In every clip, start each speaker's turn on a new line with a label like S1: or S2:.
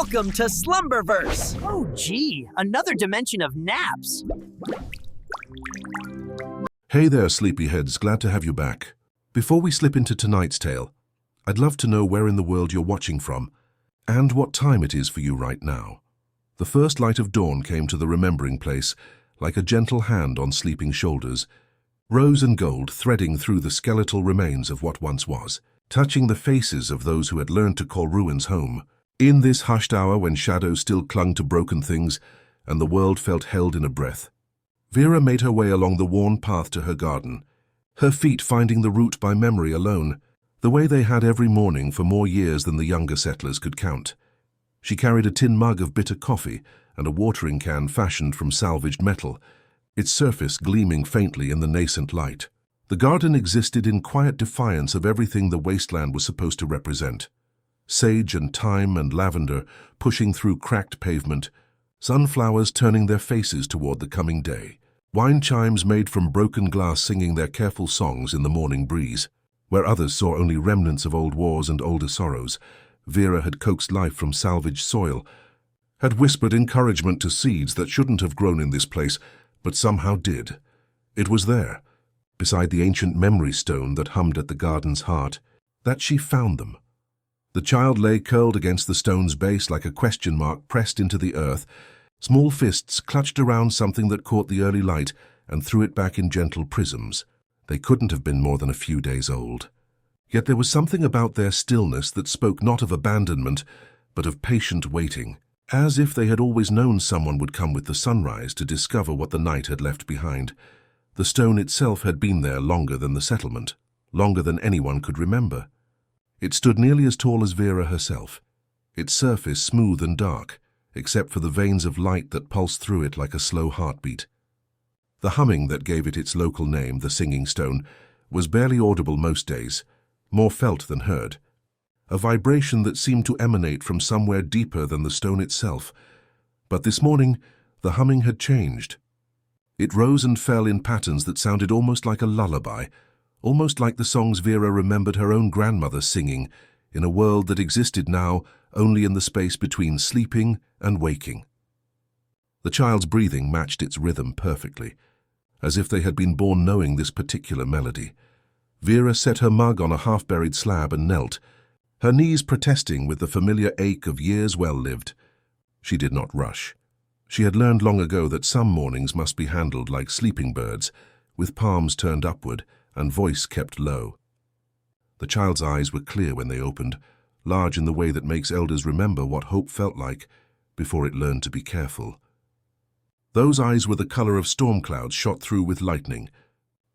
S1: Welcome to Slumberverse! Oh gee, another dimension of naps.
S2: Hey there, sleepyheads, glad to have you back. Before we slip into tonight's tale, I'd love to know where in the world you're watching from, and what time it is for you right now. The first light of dawn came to the remembering place, like a gentle hand on sleeping shoulders, rose and gold threading through the skeletal remains of what once was, touching the faces of those who had learned to call ruins home. In this hushed hour when shadows still clung to broken things and the world felt held in a breath, Vera made her way along the worn path to her garden, her feet finding the route by memory alone, the way they had every morning for more years than the younger settlers could count. She carried a tin mug of bitter coffee and a watering can fashioned from salvaged metal, its surface gleaming faintly in the nascent light. The garden existed in quiet defiance of everything the wasteland was supposed to represent. Sage and thyme and lavender pushing through cracked pavement, sunflowers turning their faces toward the coming day, wine chimes made from broken glass singing their careful songs in the morning breeze. Where others saw only remnants of old wars and older sorrows, Vera had coaxed life from salvaged soil, had whispered encouragement to seeds that shouldn't have grown in this place, but somehow did. It was there, beside the ancient memory stone that hummed at the garden's heart, that she found them. The child lay curled against the stone's base like a question mark pressed into the earth, small fists clutched around something that caught the early light and threw it back in gentle prisms. They couldn't have been more than a few days old. Yet there was something about their stillness that spoke not of abandonment, but of patient waiting, as if they had always known someone would come with the sunrise to discover what the night had left behind. The stone itself had been there longer than the settlement, longer than anyone could remember. It stood nearly as tall as Vera herself, its surface smooth and dark, except for the veins of light that pulsed through it like a slow heartbeat. The humming that gave it its local name, the Singing Stone, was barely audible most days, more felt than heard, a vibration that seemed to emanate from somewhere deeper than the stone itself. But this morning, the humming had changed. It rose and fell in patterns that sounded almost like a lullaby, almost like the songs Vera remembered her own grandmother singing in a world that existed now only in the space between sleeping and waking. The child's breathing matched its rhythm perfectly, as if they had been born knowing this particular melody. Vera set her mug on a half-buried slab and knelt, her knees protesting with the familiar ache of years well lived. She did not rush. She had learned long ago that some mornings must be handled like sleeping birds, with palms turned upward and voice kept low. The child's eyes were clear when they opened, large in the way that makes elders remember what hope felt like before it learned to be careful. Those eyes were the color of storm clouds shot through with lightning,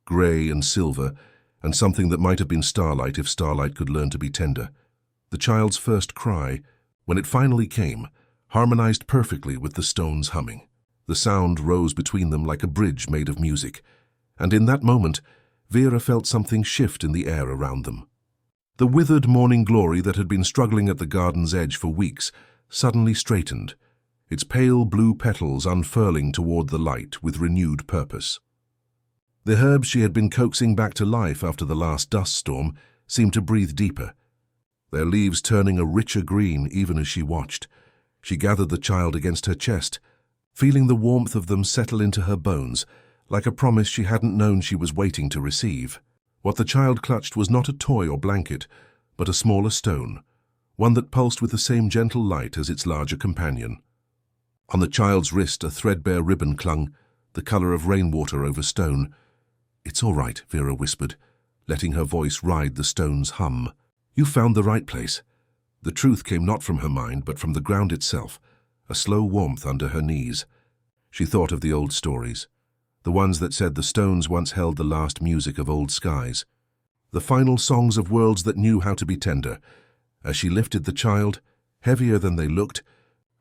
S2: gray and silver, and something that might have been starlight if starlight could learn to be tender. The child's first cry, when it finally came, harmonized perfectly with the stone's humming. The sound rose between them like a bridge made of music, and in that moment, Vera felt something shift in the air around them. The withered morning glory that had been struggling at the garden's edge for weeks suddenly straightened, its pale blue petals unfurling toward the light with renewed purpose. The herbs she had been coaxing back to life after the last dust storm seemed to breathe deeper, their leaves turning a richer green even as she watched. She gathered the child against her chest, feeling the warmth of them settle into her bones, like a promise she hadn't known she was waiting to receive. What the child clutched was not a toy or blanket, but a smaller stone, one that pulsed with the same gentle light as its larger companion. On the child's wrist a threadbare ribbon clung, the color of rainwater over stone. "It's all right," Vera whispered, letting her voice ride the stone's hum. "You found the right place." The truth came not from her mind, but from the ground itself, a slow warmth under her knees. She thought of the old stories, the ones that said the stones once held the last music of old skies, the final songs of worlds that knew how to be tender. As she lifted the child, heavier than they looked,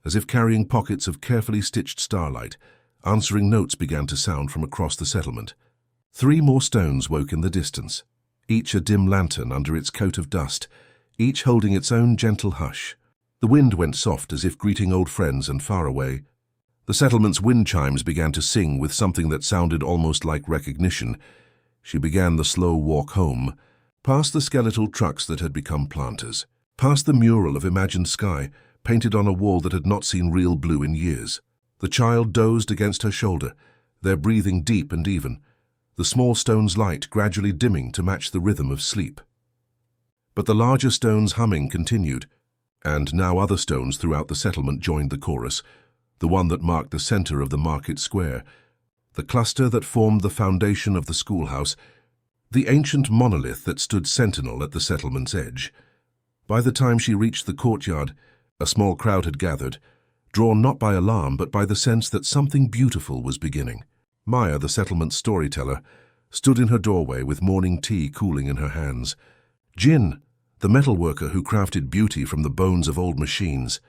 S2: as if carrying pockets of carefully stitched starlight, answering notes began to sound from across the settlement. 3 more stones woke in the distance, each a dim lantern under its coat of dust, each holding its own gentle hush. The wind went soft as if greeting old friends and far away. The settlement's wind chimes began to sing with something that sounded almost like recognition. She began the slow walk home, past the skeletal trucks that had become planters, past the mural of imagined sky, painted on a wall that had not seen real blue in years. The child dozed against her shoulder, their breathing deep and even, the small stone's light gradually dimming to match the rhythm of sleep. But the larger stone's humming continued, and now other stones throughout the settlement joined the chorus, the one that marked the center of the market square, the cluster that formed the foundation of the schoolhouse, the ancient monolith that stood sentinel at the settlement's edge. By the time she reached the courtyard, a small crowd had gathered, drawn not by alarm but by the sense that something beautiful was beginning. Maya, the settlement's storyteller, stood in her doorway with morning tea cooling in her hands. Jin, the metalworker who crafted beauty from the bones of old machines,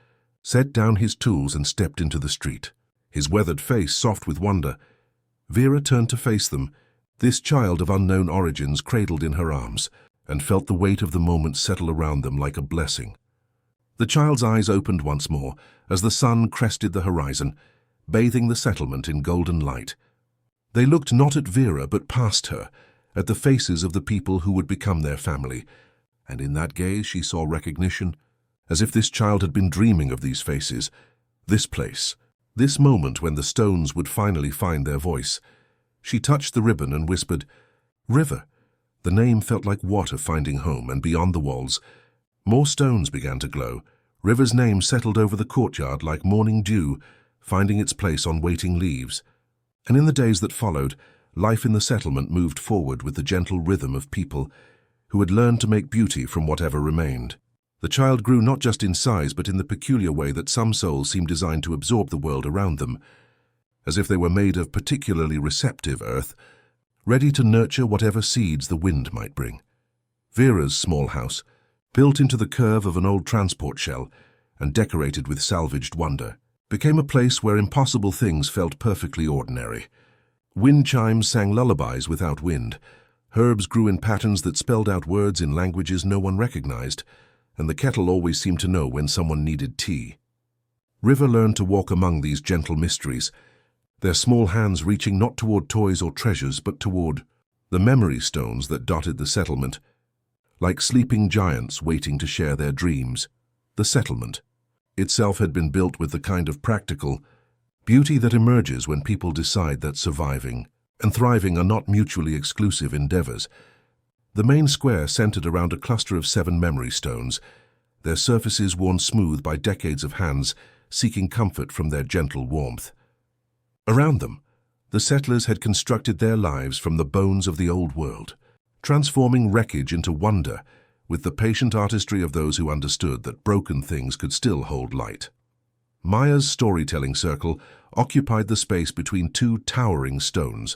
S2: set down his tools and stepped into the street, his weathered face soft with wonder. Vera turned to face them, this child of unknown origins cradled in her arms, and felt the weight of the moment settle around them like a blessing. The child's eyes opened once more as the sun crested the horizon, bathing the settlement in golden light. They looked not at Vera but past her, at the faces of the people who would become their family, and in that gaze she saw recognition, as if this child had been dreaming of these faces, this place, this moment when the stones would finally find their voice. She touched the ribbon and whispered, "River." The name felt like water finding home, and beyond the walls, more stones began to glow. River's name settled over the courtyard like morning dew, finding its place on waiting leaves. And in the days that followed, life in the settlement moved forward with the gentle rhythm of people who had learned to make beauty from whatever remained. The child grew not just in size but in the peculiar way that some souls seem designed to absorb the world around them, as if they were made of particularly receptive earth, ready to nurture whatever seeds the wind might bring. Vera's small house, built into the curve of an old transport shell and decorated with salvaged wonder, became a place where impossible things felt perfectly ordinary. Wind chimes sang lullabies without wind, herbs grew in patterns that spelled out words in languages no one recognized, and the kettle always seemed to know when someone needed tea. River learned to walk among these gentle mysteries, their small hands reaching not toward toys or treasures but toward the memory stones that dotted the settlement, like sleeping giants waiting to share their dreams. The settlement itself had been built with the kind of practical beauty that emerges when people decide that surviving and thriving are not mutually exclusive endeavors. The main square centered around a cluster of 7 memory stones, their surfaces worn smooth by decades of hands seeking comfort from their gentle warmth. Around them, the settlers had constructed their lives from the bones of the old world, transforming wreckage into wonder with the patient artistry of those who understood that broken things could still hold light. Maya's storytelling circle occupied the space between 2 towering stones,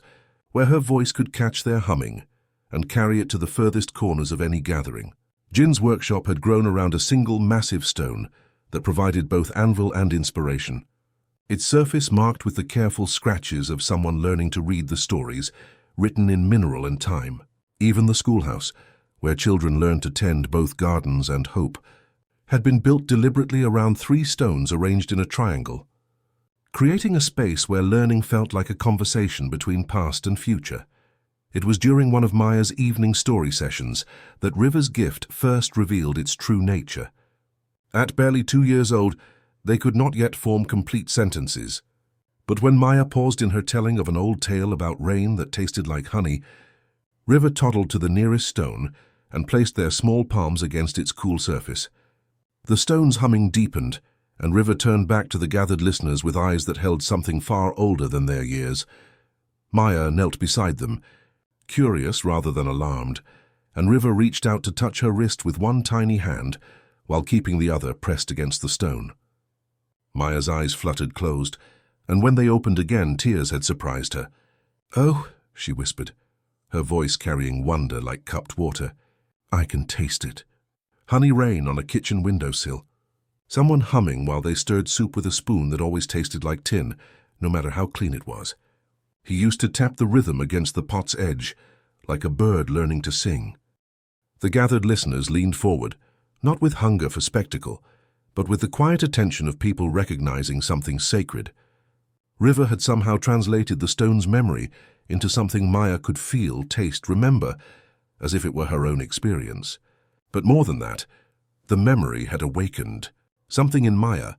S2: where her voice could catch their humming and carry it to the furthest corners of any gathering. Jin's workshop had grown around a single massive stone that provided both anvil and inspiration, its surface marked with the careful scratches of someone learning to read the stories written in mineral and time. Even the schoolhouse, where children learned to tend both gardens and hope, had been built deliberately around 3 stones arranged in a triangle, creating a space where learning felt like a conversation between past and future. It was during one of Maya's evening story sessions that River's gift first revealed its true nature. At barely 2 years old, they could not yet form complete sentences. But when Maya paused in her telling of an old tale about rain that tasted like honey, River toddled to the nearest stone and placed their small palms against its cool surface. The stone's humming deepened, and River turned back to the gathered listeners with eyes that held something far older than their years. Maya knelt beside them, curious rather than alarmed, and River reached out to touch her wrist with one tiny hand while keeping the other pressed against the stone. Maya's eyes fluttered closed, and when they opened again, tears had surprised her. "Oh," she whispered, her voice carrying wonder like cupped water. "I can taste it." Honey rain on a kitchen windowsill. Someone humming while they stirred soup with a spoon that always tasted like tin, no matter how clean it was. He used to tap the rhythm against the pot's edge, like a bird learning to sing. The gathered listeners leaned forward, not with hunger for spectacle, but with the quiet attention of people recognizing something sacred. River had somehow translated the stone's memory into something Maya could feel, taste, remember, as if it were her own experience. But more than that, the memory had awakened. Something in Maya,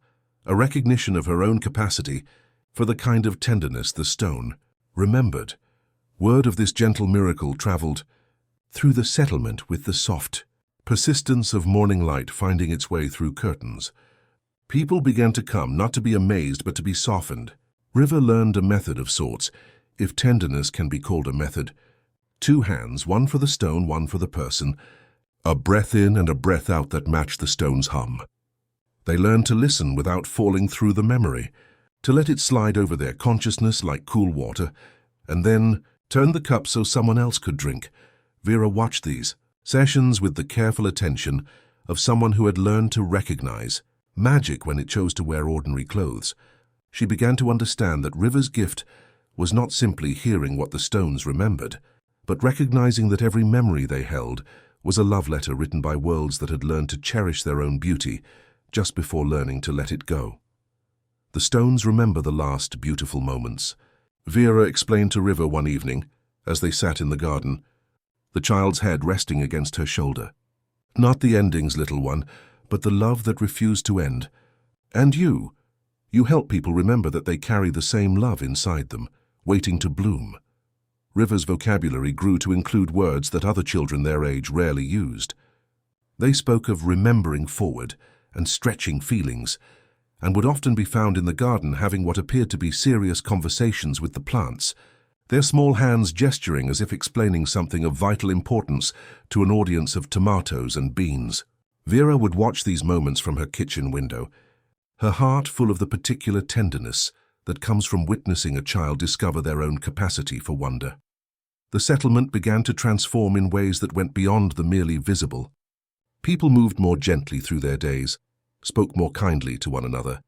S2: a recognition of her own capacity for the kind of tenderness the stone remembered. Word of this gentle miracle traveled through the settlement with the soft persistence of morning light finding its way through curtains. People began to come, not to be amazed, but to be softened. River learned a method of sorts, if tenderness can be called a method. 2 hands, one for the stone, one for the person, a breath in and a breath out that matched the stone's hum. They learned to listen without falling through the memory, to let it slide over their consciousness like cool water, and then turn the cup so someone else could drink. Vera watched these sessions with the careful attention of someone who had learned to recognize magic when it chose to wear ordinary clothes. She began to understand that River's gift was not simply hearing what the stones remembered, but recognizing that every memory they held was a love letter written by worlds that had learned to cherish their own beauty just before learning to let it go. The stones remember the last beautiful moments. Vera explained to River one evening, as they sat in the garden, the child's head resting against her shoulder. Not the endings, little one, but the love that refused to end. And you help people remember that they carry the same love inside them, waiting to bloom. River's vocabulary grew to include words that other children their age rarely used. They spoke of remembering forward and stretching feelings, and would often be found in the garden having what appeared to be serious conversations with the plants, their small hands gesturing as if explaining something of vital importance to an audience of tomatoes and beans. Vera would watch these moments from her kitchen window, her heart full of the particular tenderness that comes from witnessing a child discover their own capacity for wonder. The settlement began to transform in ways that went beyond the merely visible. People moved more gently through their days, spoke more kindly to one another,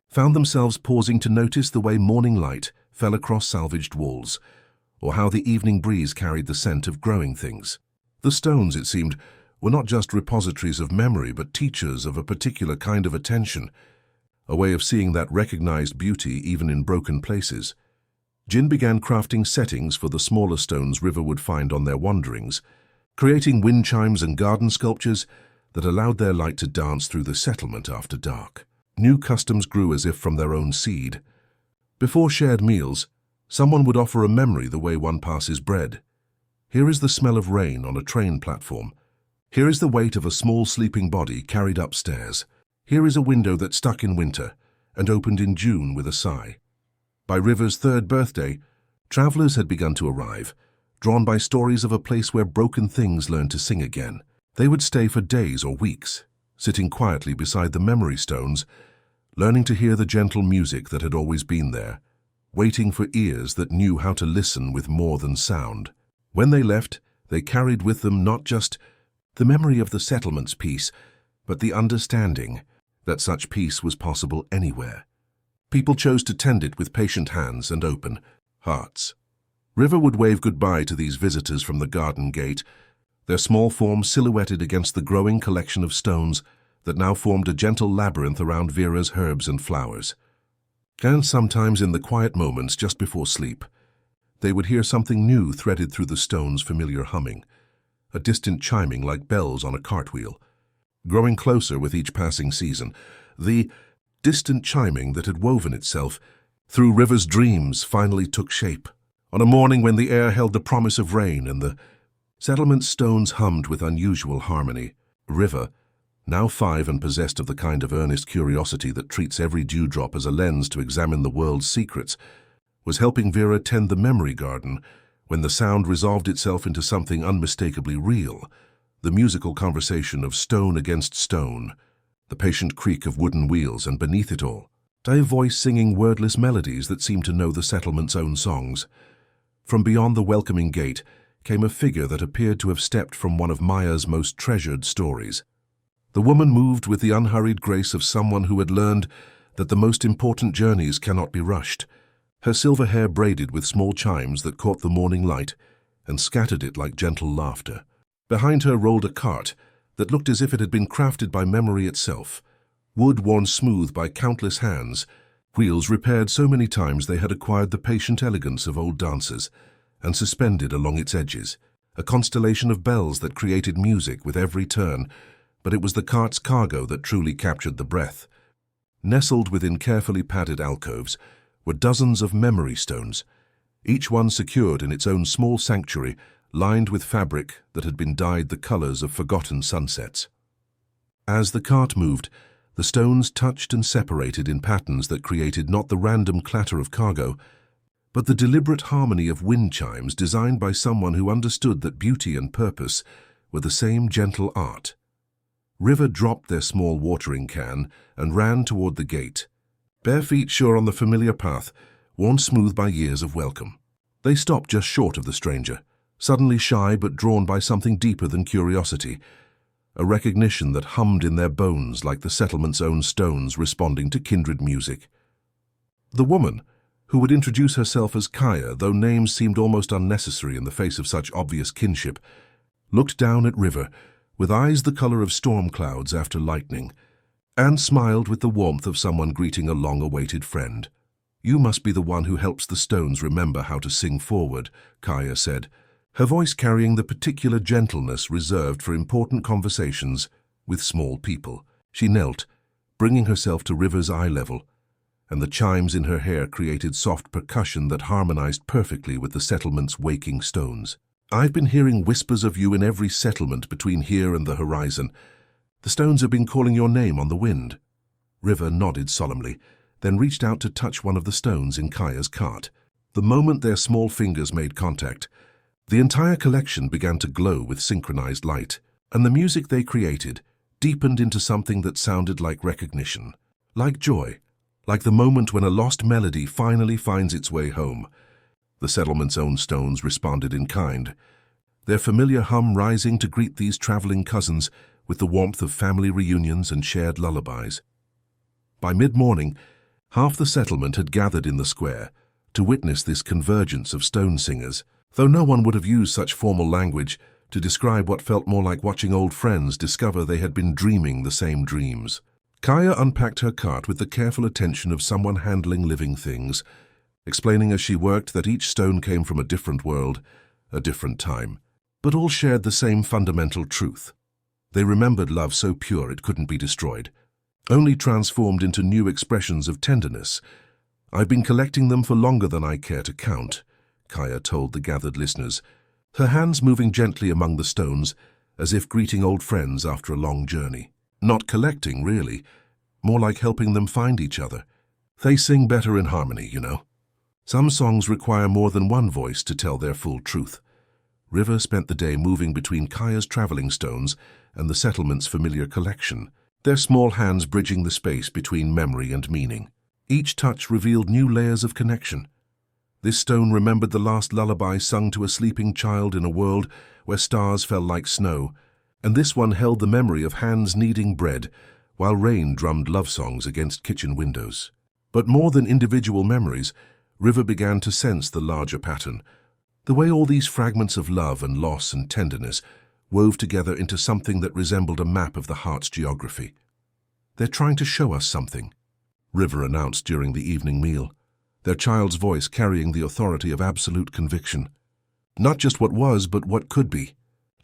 S2: found themselves pausing to notice the way morning light fell across salvaged walls, or how the evening breeze carried the scent of growing things. The stones, it seemed, were not just repositories of memory, but teachers of a particular kind of attention, a way of seeing that recognized beauty even in broken places. Jin began crafting settings for the smaller stones River would find on their wanderings, creating wind chimes and garden sculptures that allowed their light to dance through the settlement after dark. New customs grew as if from their own seed. Before shared meals, someone would offer a memory the way one passes bread. Here is the smell of rain on a train platform. Here is the weight of a small sleeping body carried upstairs. Here is a window that stuck in winter and opened in June with a sigh. By River's 3rd birthday, travelers had begun to arrive, drawn by stories of a place where broken things learned to sing again. They would stay for days or weeks, sitting quietly beside the memory stones, learning to hear the gentle music that had always been there, waiting for ears that knew how to listen with more than sound. When they left, they carried with them not just the memory of the settlement's peace, but the understanding that such peace was possible anywhere. People chose to tend it with patient hands and open hearts. River would wave goodbye to these visitors from the garden gate, their small forms silhouetted against the growing collection of stones that now formed a gentle labyrinth around Vera's herbs and flowers. And sometimes in the quiet moments just before sleep, they would hear something new threaded through the stone's familiar humming, a distant chiming like bells on a cartwheel. Growing closer with each passing season, the distant chiming that had woven itself through River's dreams finally took shape. On a morning when the air held the promise of rain and the settlement stones hummed with unusual harmony, River, now 5 and possessed of the kind of earnest curiosity that treats every dewdrop as a lens to examine the world's secrets, was helping Vera tend the memory garden when the sound resolved itself into something unmistakably real, the musical conversation of stone against stone, the patient creak of wooden wheels, and beneath it all, a voice singing wordless melodies that seemed to know the settlement's own songs. From beyond the welcoming gate came a figure that appeared to have stepped from one of Maya's most treasured stories. The woman moved with the unhurried grace of someone who had learned that the most important journeys cannot be rushed, her silver hair braided with small chimes that caught the morning light and scattered it like gentle laughter. Behind her rolled a cart that looked as if it had been crafted by memory itself, wood worn smooth by countless hands, wheels repaired so many times they had acquired the patient elegance of old dancers, and suspended along its edges, a constellation of bells that created music with every turn, but it was the cart's cargo that truly captured the breath, Nestled within carefully padded alcoves were dozens of memory stones, each one secured in its own small sanctuary, lined with fabric that had been dyed the colors of forgotten sunsets. As the cart moved, the stones touched and separated in patterns that created not the random clatter of cargo, but the deliberate harmony of wind chimes designed by someone who understood that beauty and purpose were the same gentle art. River dropped their small watering can and ran toward the gate, bare feet sure on the familiar path, worn smooth by years of welcome. They stopped just short of the stranger, suddenly shy but drawn by something deeper than curiosity, a recognition that hummed in their bones like the settlement's own stones responding to kindred music. The woman, who would introduce herself as Kaya, though names seemed almost unnecessary in the face of such obvious kinship, looked down at River with eyes the color of storm clouds after lightning, and smiled with the warmth of someone greeting a long-awaited friend. "You must be the one who helps the stones remember how to sing forward," Kaya said, her voice carrying the particular gentleness reserved for important conversations with small people. She knelt, bringing herself to River's eye level, and the chimes in her hair created soft percussion that harmonized perfectly with the settlement's waking stones. "I've been hearing whispers of you in every settlement between here and the horizon. The stones have been calling your name on the wind." River nodded solemnly, then reached out to touch one of the stones in Kaya's cart. The moment their small fingers made contact, the entire collection began to glow with synchronized light, and the music they created deepened into something that sounded like recognition, like joy, like the moment when a lost melody finally finds its way home. The settlement's own stones responded in kind, their familiar hum rising to greet these traveling cousins with the warmth of family reunions and shared lullabies. By mid-morning, half the settlement had gathered in the square to witness this convergence of stone singers, though no one would have used such formal language to describe what felt more like watching old friends discover they had been dreaming the same dreams. Kaya unpacked her cart with the careful attention of someone handling living things, explaining as she worked that each stone came from a different world, a different time, but all shared the same fundamental truth. They remembered love so pure it couldn't be destroyed, only transformed into new expressions of tenderness. "I've been collecting them for longer than I care to count," Kaya told the gathered listeners, her hands moving gently among the stones as if greeting old friends after a long journey. Not collecting, really, more like helping them find each other. They sing better in harmony, you know. Some songs require more than one voice to tell their full truth. River spent the day moving between Kaya's traveling stones and the settlement's familiar collection, their small hands bridging the space between memory and meaning. Each touch revealed new layers of connection. This stone remembered the last lullaby sung to a sleeping child in a world where stars fell like snow, and this one held the memory of hands kneading bread while rain drummed love songs against kitchen windows. But more than individual memories, River began to sense the larger pattern, the way all these fragments of love and loss and tenderness wove together into something that resembled a map of the heart's geography. "They're trying to show us something," River announced during the evening meal, their child's voice carrying the authority of absolute conviction. "Not just what was, but what could be.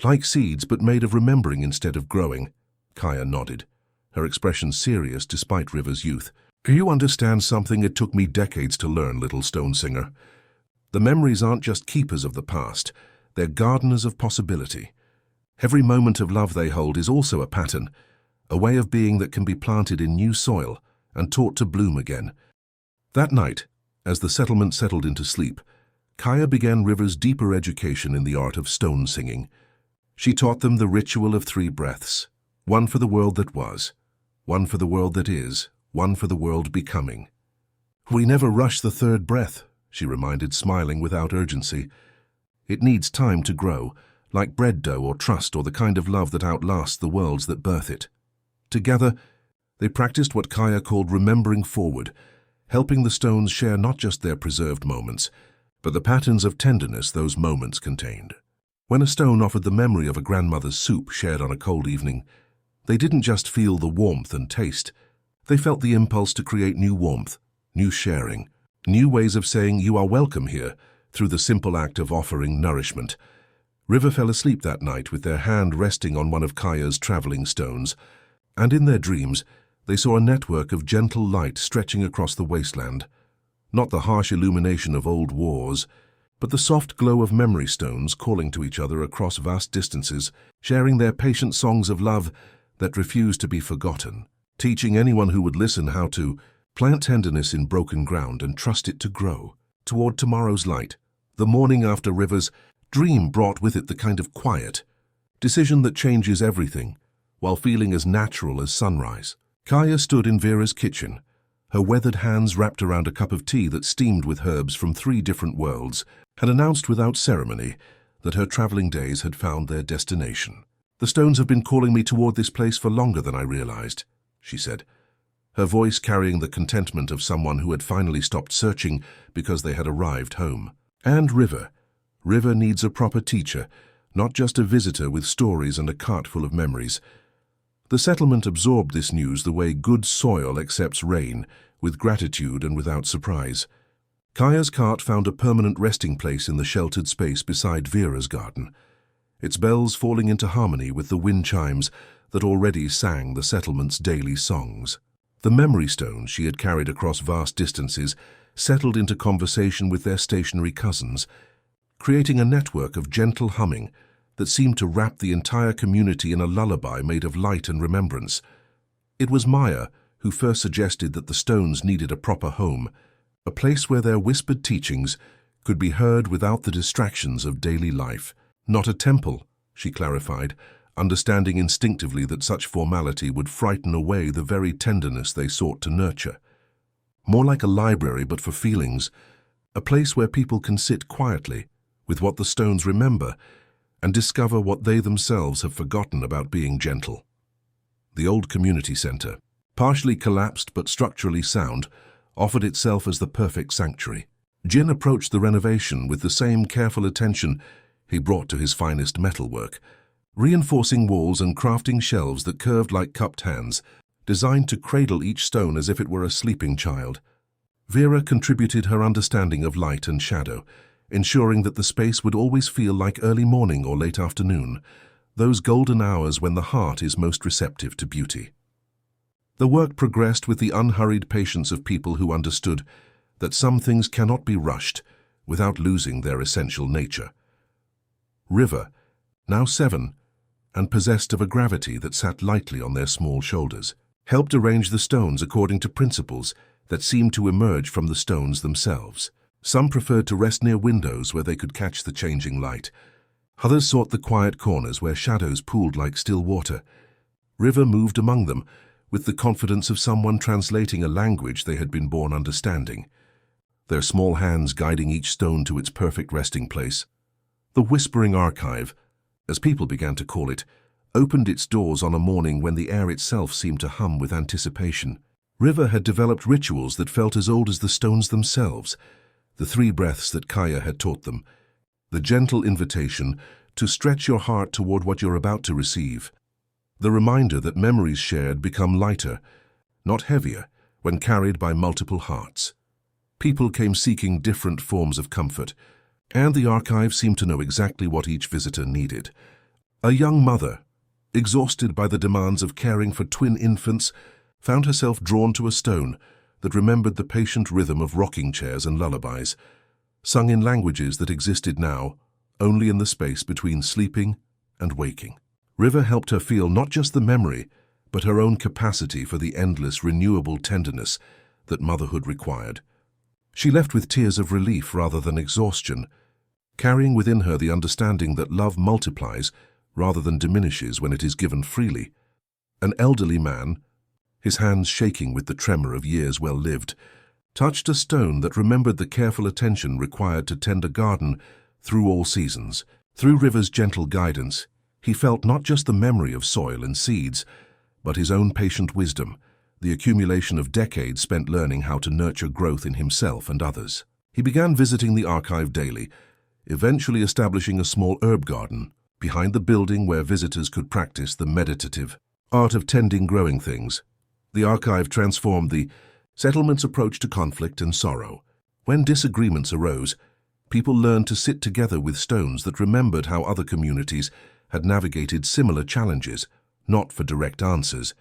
S2: Like seeds, but made of remembering instead of growing." Kaya nodded, her expression serious despite River's youth. "You understand something it took me decades to learn, little stone singer. The memories aren't just keepers of the past, they're gardeners of possibility. Every moment of love they hold is also a pattern, a way of being that can be planted in new soil and taught to bloom again." That night, as the settlement settled into sleep, Kaya began River's deeper education in the art of stone singing. She taught them the ritual of 3 breaths, one for the world that was, one for the world that is, one for the world becoming. "We never rush the 3rd breath," she reminded, smiling without urgency. "It needs time to grow, like bread dough or trust or the kind of love that outlasts the worlds that birth it." Together, they practiced what Kaya called remembering forward, helping the stones share not just their preserved moments, but the patterns of tenderness those moments contained. When a stone offered the memory of a grandmother's soup shared on a cold evening, they didn't just feel the warmth and taste. They felt the impulse to create new warmth, new sharing, new ways of saying "you are welcome here" through the simple act of offering nourishment. River fell asleep that night with their hand resting on one of Kaya's traveling stones, and in their dreams, They saw a network of gentle light stretching across the wasteland, not the harsh illumination of old wars, but the soft glow of memory stones calling to each other across vast distances, sharing their patient songs of love that refused to be forgotten, teaching anyone who would listen how to plant tenderness in broken ground and trust it to grow toward tomorrow's light. The morning after River's dream brought with it the kind of quiet decision that changes everything, while feeling as natural as sunrise. Kaya stood in Vera's kitchen, her weathered hands wrapped around a cup of tea that steamed with herbs from 3 different worlds, and announced without ceremony that her traveling days had found their destination. "The stones have been calling me toward this place for longer than I realized," she said, her voice carrying the contentment of someone who had finally stopped searching because they had arrived home. "And River needs a proper teacher, not just a visitor with stories and a cart full of memories." The settlement absorbed this news the way good soil accepts rain, with gratitude and without surprise. Kaya's cart found a permanent resting place in the sheltered space beside Vera's garden, its bells falling into harmony with the wind chimes that already sang the settlement's daily songs. The memory stones she had carried across vast distances settled into conversation with their stationary cousins, creating a network of gentle humming that seemed to wrap the entire community in a lullaby made of light and remembrance. It was Maya who first suggested that the stones needed a proper home, a place where their whispered teachings could be heard without the distractions of daily life. "Not a temple," she clarified, understanding instinctively that such formality would frighten away the very tenderness they sought to nurture. "More like a library, but for feelings, a place where people can sit quietly with what the stones remember and discover what they themselves have forgotten about being gentle." The old community center, partially collapsed but structurally sound, offered itself as the perfect sanctuary. Jin approached the renovation with the same careful attention he brought to his finest metalwork, reinforcing walls and crafting shelves that curved like cupped hands, designed to cradle each stone as if it were a sleeping child. Vera contributed her understanding of light and shadow, ensuring that the space would always feel like early morning or late afternoon, those golden hours when the heart is most receptive to beauty. The work progressed with the unhurried patience of people who understood that some things cannot be rushed without losing their essential nature. River, now 7, and possessed of a gravity that sat lightly on their small shoulders, helped arrange the stones according to principles that seemed to emerge from the stones themselves. Some preferred to rest near windows where they could catch the changing light. Others sought the quiet corners where shadows pooled like still water. River moved among them with the confidence of someone translating a language they had been born understanding, their small hands guiding each stone to its perfect resting place. The Whispering Archive, as people began to call it, opened its doors on a morning when the air itself seemed to hum with anticipation. River had developed rituals that felt as old as the stones themselves, the 3 breaths that Kaya had taught them, the gentle invitation to stretch your heart toward what you're about to receive, the reminder that memories shared become lighter, not heavier, when carried by multiple hearts. People came seeking different forms of comfort, and the archive seemed to know exactly what each visitor needed. A young mother, exhausted by the demands of caring for twin infants, found herself drawn to a stone that remembered the patient rhythm of rocking chairs and lullabies, sung in languages that existed now only in the space between sleeping and waking. River helped her feel not just the memory, but her own capacity for the endless, renewable tenderness that motherhood required. She left with tears of relief rather than exhaustion, carrying within her the understanding that love multiplies rather than diminishes when it is given freely. An elderly man, his hands shaking with the tremor of years well lived, touched a stone that remembered the careful attention required to tend a garden through all seasons. Through River's gentle guidance, he felt not just the memory of soil and seeds, but his own patient wisdom, the accumulation of decades spent learning how to nurture growth in himself and others. He began visiting the archive daily, eventually establishing a small herb garden behind the building where visitors could practice the meditative art of tending growing things. The archive transformed the settlement's approach to conflict and sorrow. When disagreements arose, people learned to sit together with stones that remembered how other communities had navigated similar challenges, not for direct answers,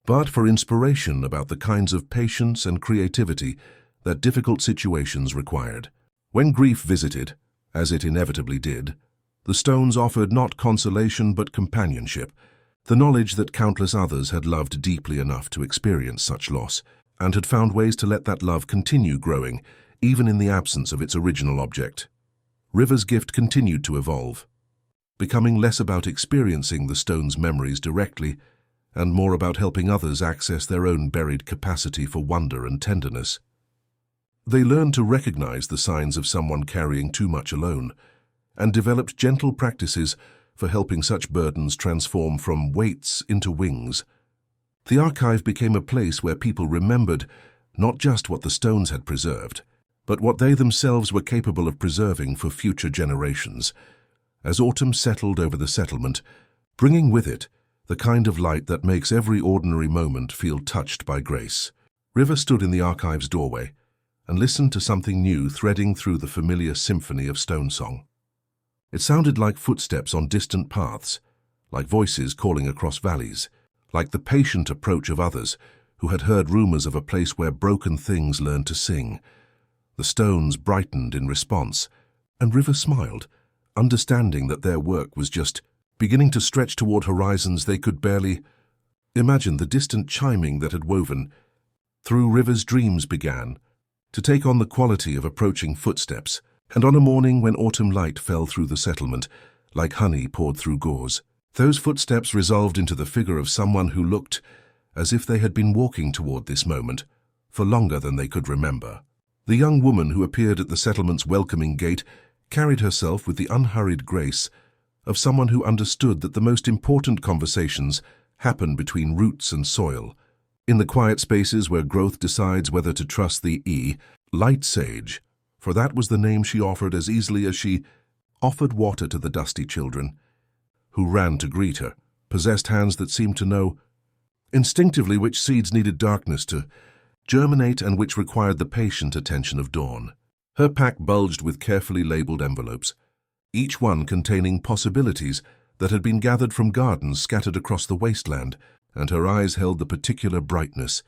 S2: but for inspiration about the kinds of patience and creativity that difficult situations required. When grief visited, as it inevitably did, the stones offered not consolation but companionship, the knowledge that countless others had loved deeply enough to experience such loss, and had found ways to let that love continue growing, even in the absence of its original object. River's gift continued to evolve, becoming less about experiencing the stone's memories directly and more about helping others access their own buried capacity for wonder and tenderness. They learned to recognize the signs of someone carrying too much alone, and developed gentle practices for helping such burdens transform from weights into wings. The archive became a place where people remembered not just what the stones had preserved, but what they themselves were capable of preserving for future generations. As autumn settled over the settlement, bringing with it the kind of light that makes every ordinary moment feel touched by grace, River stood in the archive's doorway and listened to something new threading through the familiar symphony of stone song. It sounded like footsteps on distant paths, like voices calling across valleys, like the patient approach of others who had heard rumors of a place where broken things learned to sing. The stones brightened in response, and River smiled, understanding that their work was just beginning to stretch toward horizons they could barely imagine. The distant chiming that had woven through River's dreams began to take on the quality of approaching footsteps, and on a morning when autumn light fell through the settlement, like honey poured through gauze, those footsteps resolved into the figure of someone who looked as if they had been walking toward this moment for longer than they could remember. The young woman who appeared at the settlement's welcoming gate carried herself with the unhurried grace of someone who understood that the most important conversations happen between roots and soil, in the quiet spaces where growth decides whether to trust the light sage, for that was the name she offered as easily as she offered water to the dusty children, who ran to greet her, possessed hands that seemed to know instinctively which seeds needed darkness to germinate and which required the patient attention of dawn. Her pack bulged with carefully labeled envelopes, each one containing possibilities that had been gathered from gardens scattered across the wasteland, and her eyes held the particular brightness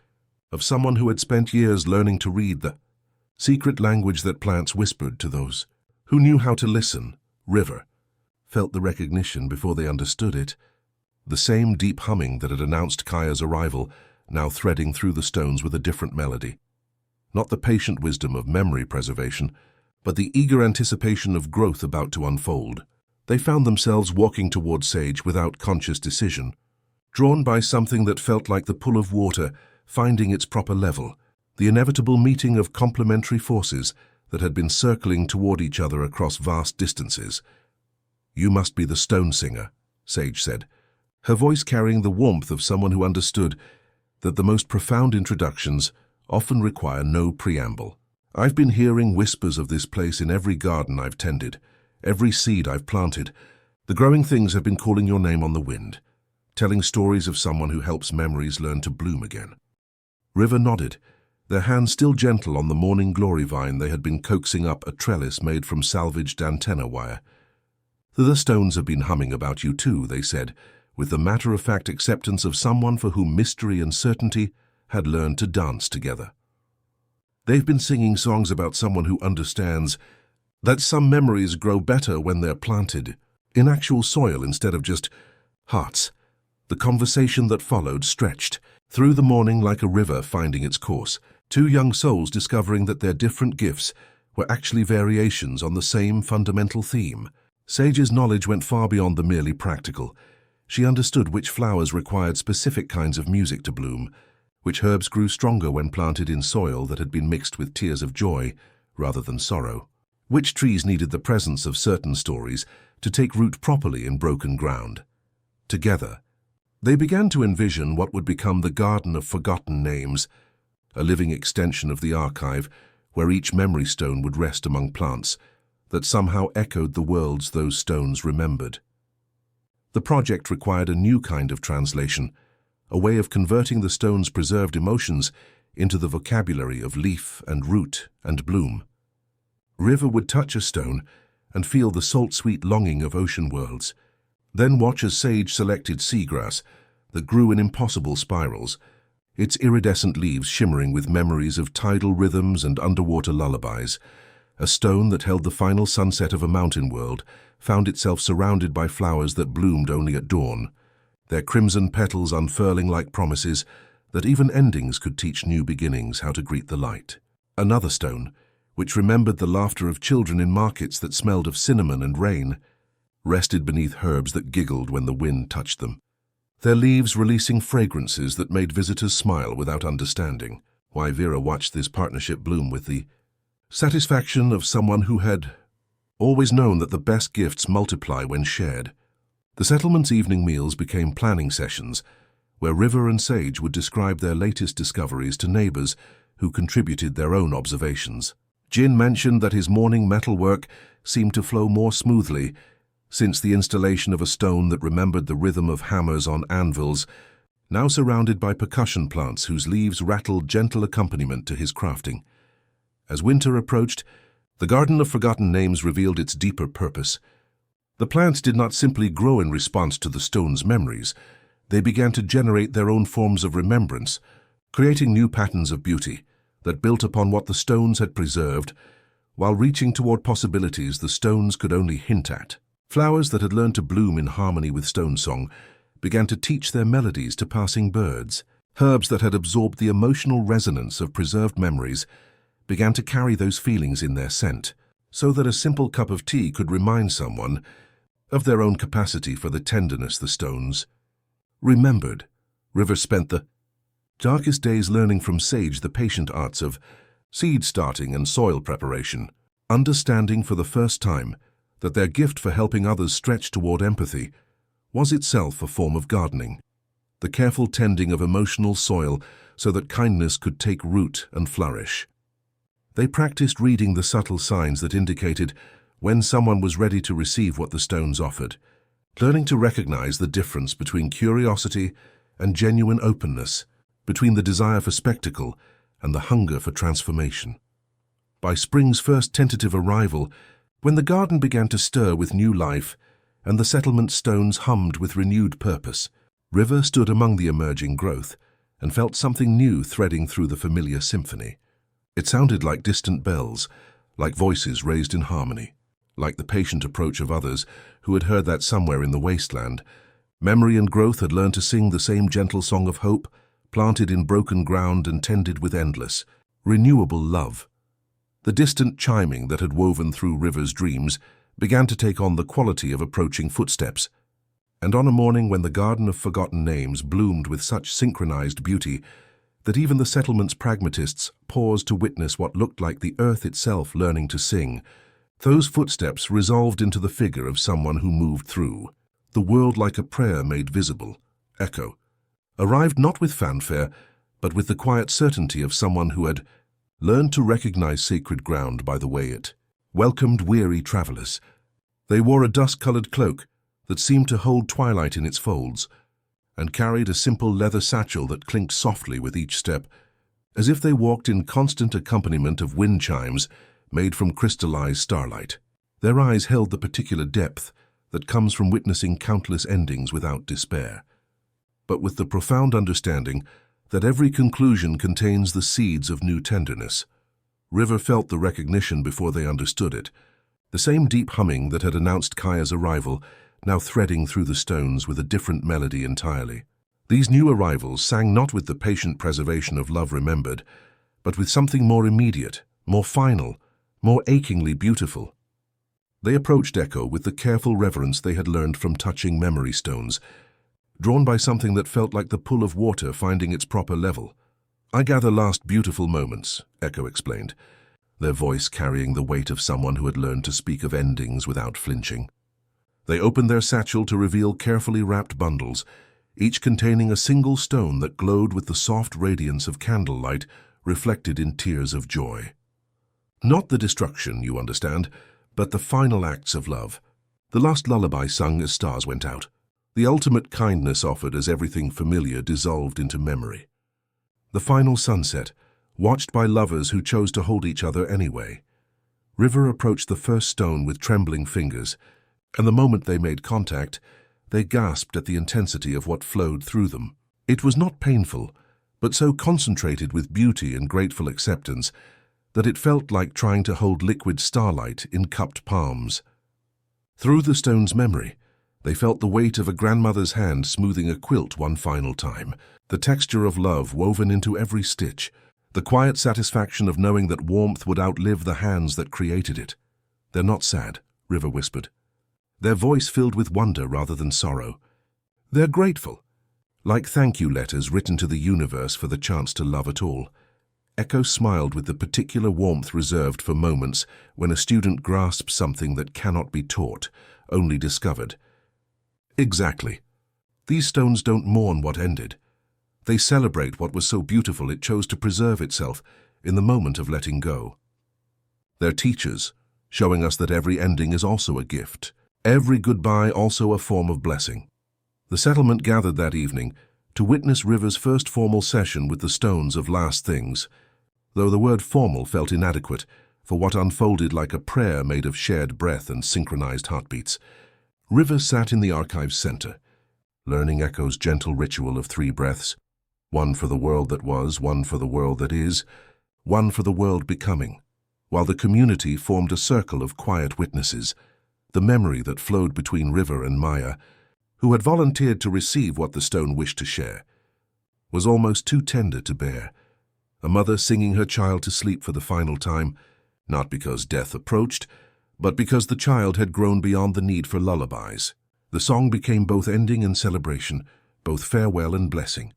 S2: of someone who had spent years learning to read the secret language that plants whispered to those who knew how to listen. River felt the recognition before they understood it, the same deep humming that had announced Kaya's arrival, now threading through the stones with a different melody. Not the patient wisdom of memory preservation, but the eager anticipation of growth about to unfold. They found themselves walking toward Sage without conscious decision, drawn by something that felt like the pull of water finding its proper level, the inevitable meeting of complementary forces that had been circling toward each other across vast distances. "You must be the stone singer," Sage said, her voice carrying the warmth of someone who understood that the most profound introductions often require no preamble. "I've been hearing whispers of this place in every garden I've tended, every seed I've planted. The growing things have been calling your name on the wind, telling stories of someone who helps memories learn to bloom again." River nodded, their hands still gentle on the morning glory vine they had been coaxing up a trellis made from salvaged antenna wire. "The stones have been humming about you too," they said, with the matter-of-fact acceptance of someone for whom mystery and certainty had learned to dance together. "They've been singing songs about someone who understands that some memories grow better when they're planted in actual soil instead of just hearts." The conversation that followed stretched through the morning like a river finding its course, two young souls discovering that their different gifts were actually variations on the same fundamental theme. Sage's knowledge went far beyond the merely practical. She understood which flowers required specific kinds of music to bloom, which herbs grew stronger when planted in soil that had been mixed with tears of joy rather than sorrow, which trees needed the presence of certain stories to take root properly in broken ground. Together, they began to envision what would become the Garden of Forgotten Names, a living extension of the archive where each memory stone would rest among plants that somehow echoed the worlds those stones remembered. The project required a new kind of translation, a way of converting the stone's preserved emotions into the vocabulary of leaf and root and bloom. River would touch a stone and feel the salt-sweet longing of ocean worlds, then watch as Sage selected seagrass, that grew in impossible spirals, its iridescent leaves shimmering with memories of tidal rhythms and underwater lullabies. A stone that held the final sunset of a mountain world found itself surrounded by flowers that bloomed only at dawn, their crimson petals unfurling like promises that even endings could teach new beginnings how to greet the light. Another stone, which remembered the laughter of children in markets that smelled of cinnamon and rain, rested beneath herbs that giggled when the wind touched them, their leaves releasing fragrances that made visitors smile without understanding why. Vera watched this partnership bloom with the satisfaction of someone who had always known that the best gifts multiply when shared. The settlement's evening meals became planning sessions, where River and Sage would describe their latest discoveries to neighbors who contributed their own observations. Jin mentioned that his morning metalwork seemed to flow more smoothly since the installation of a stone that remembered the rhythm of hammers on anvils, now surrounded by percussion plants whose leaves rattled gentle accompaniment to his crafting. As winter approached, the Garden of Forgotten Names revealed its deeper purpose. The plants did not simply grow in response to the stone's memories. They began to generate their own forms of remembrance, creating new patterns of beauty that built upon what the stones had preserved, while reaching toward possibilities the stones could only hint at. Flowers that had learned to bloom in harmony with stone song began to teach their melodies to passing birds. Herbs that had absorbed the emotional resonance of preserved memories began to carry those feelings in their scent, so that a simple cup of tea could remind someone of their own capacity for the tenderness the stones remembered. River spent the darkest days learning from Sage the patient arts of seed starting and soil preparation, understanding for the first time that their gift for helping others stretch toward empathy was itself a form of gardening, the careful tending of emotional soil so that kindness could take root and flourish. They practiced reading the subtle signs that indicated when someone was ready to receive what the stones offered, learning to recognize the difference between curiosity and genuine openness, between the desire for spectacle and the hunger for transformation. By spring's first tentative arrival, when the garden began to stir with new life and the settlement stones hummed with renewed purpose, River stood among the emerging growth and felt something new threading through the familiar symphony. It sounded like distant bells, like voices raised in harmony, like the patient approach of others who had heard that somewhere in the wasteland. Memory and growth had learned to sing the same gentle song of hope, planted in broken ground and tended with endless, renewable love. The distant chiming that had woven through River's dreams began to take on the quality of approaching footsteps, and on a morning when the Garden of Forgotten Names bloomed with such synchronized beauty that even the settlement's pragmatists paused to witness what looked like the earth itself learning to sing, those footsteps resolved into the figure of someone who moved through, the world like a prayer made visible. Echo arrived not with fanfare, but with the quiet certainty of someone who had learned to recognize sacred ground by the way it welcomed weary travelers. They wore a dust-colored cloak that seemed to hold twilight in its folds, and carried a simple leather satchel that clinked softly with each step, as if they walked in constant accompaniment of wind chimes made from crystallized starlight. Their eyes held the particular depth that comes from witnessing countless endings without despair, but with the profound understanding that every conclusion contains the seeds of new tenderness. River felt the recognition before they understood it, the same deep humming that had announced Kaya's arrival, now threading through the stones with a different melody entirely. These new arrivals sang not with the patient preservation of love remembered, but with something more immediate, more final, more achingly beautiful. They approached Echo with the careful reverence they had learned from touching memory stones, drawn by something that felt like the pull of water finding its proper level. "I gather last beautiful moments," Echo explained, their voice carrying the weight of someone who had learned to speak of endings without flinching. They opened their satchel to reveal carefully wrapped bundles, each containing a single stone that glowed with the soft radiance of candlelight reflected in tears of joy. Not the destruction, you understand, but the final acts of love. The last lullaby sung as stars went out. The ultimate kindness offered as everything familiar dissolved into memory. The final sunset, watched by lovers who chose to hold each other anyway. River approached the first stone with trembling fingers, and the moment they made contact, They gasped at the intensity of what flowed through them. It was not painful, but so concentrated with beauty and grateful acceptance that it felt like trying to hold liquid starlight in cupped palms. Through the stone's memory, they felt the weight of a grandmother's hand smoothing a quilt one final time, the texture of love woven into every stitch, the quiet satisfaction of knowing that warmth would outlive the hands that created it. "They're not sad," River whispered, their voice filled with wonder rather than sorrow. "They're grateful, like thank you letters written to the universe for the chance to love at all." Echo smiled with the particular warmth reserved for moments when a student grasps something that cannot be taught, only discovered. "Exactly. These stones don't mourn what ended. They celebrate what was so beautiful it chose to preserve itself in the moment of letting go. They're teachers, showing us that every ending is also a gift, every goodbye also a form of blessing." The settlement gathered that evening to witness River's first formal session with the stones of last things, though the word formal felt inadequate for what unfolded like a prayer made of shared breath and synchronized heartbeats. River sat in the archive's center, learning Echo's gentle ritual of 3 breaths, one for the world that was, one for the world that is, one for the world becoming, while the community formed a circle of quiet witnesses. The memory that flowed between River and Maya, who had volunteered to receive what the stone wished to share, was almost too tender to bear. A mother singing her child to sleep for the final time, not because death approached, but because the child had grown beyond the need for lullabies. The song became both ending and celebration, both farewell and blessing.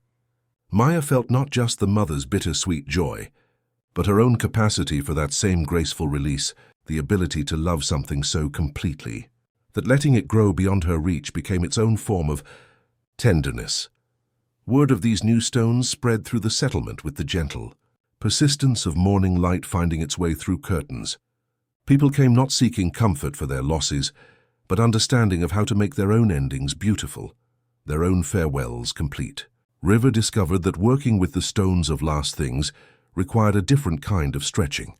S2: Maya felt not just the mother's bittersweet joy, but her own capacity for that same graceful release, the ability to love something so completely, that letting it grow beyond her reach became its own form of tenderness. Word of these new stones spread through the settlement with the gentle persistence of morning light finding its way through curtains. People came not seeking comfort for their losses, but understanding of how to make their own endings beautiful, their own farewells complete. River discovered that working with the stones of last things required a different kind of stretching,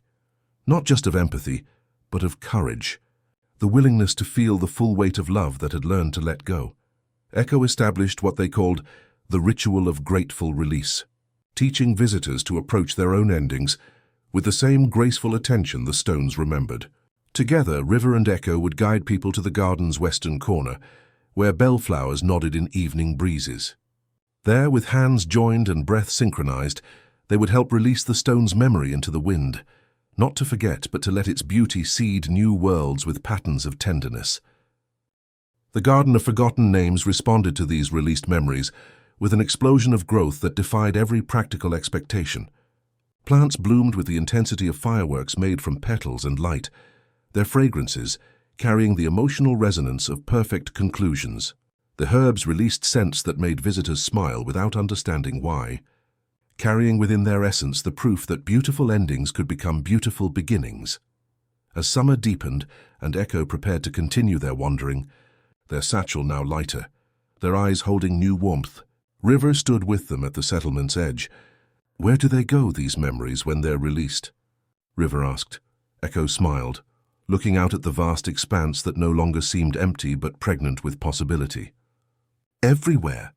S2: not just of empathy, but of courage, the willingness to feel the full weight of love that had learned to let go. Echo established what they called the ritual of grateful release, teaching visitors to approach their own endings with the same graceful attention the stones remembered. Together, River and Echo would guide people to the garden's western corner, where bellflowers nodded in evening breezes. There, with hands joined and breath synchronized, they would help release the stone's memory into the wind, not to forget, but to let its beauty seed new worlds with patterns of tenderness. The Garden of Forgotten Names responded to these released memories with an explosion of growth that defied every practical expectation. Plants bloomed with the intensity of fireworks made from petals and light, their fragrances carrying the emotional resonance of perfect conclusions. The herbs released scents that made visitors smile without understanding why, carrying within their essence the proof that beautiful endings could become beautiful beginnings. As summer deepened and Echo prepared to continue their wandering, their satchel now lighter, their eyes holding new warmth, River stood with them at the settlement's edge. "Where do they go, these memories, when they're released?" River asked. Echo smiled, looking out at the vast expanse that no longer seemed empty but pregnant with possibility. "Everywhere.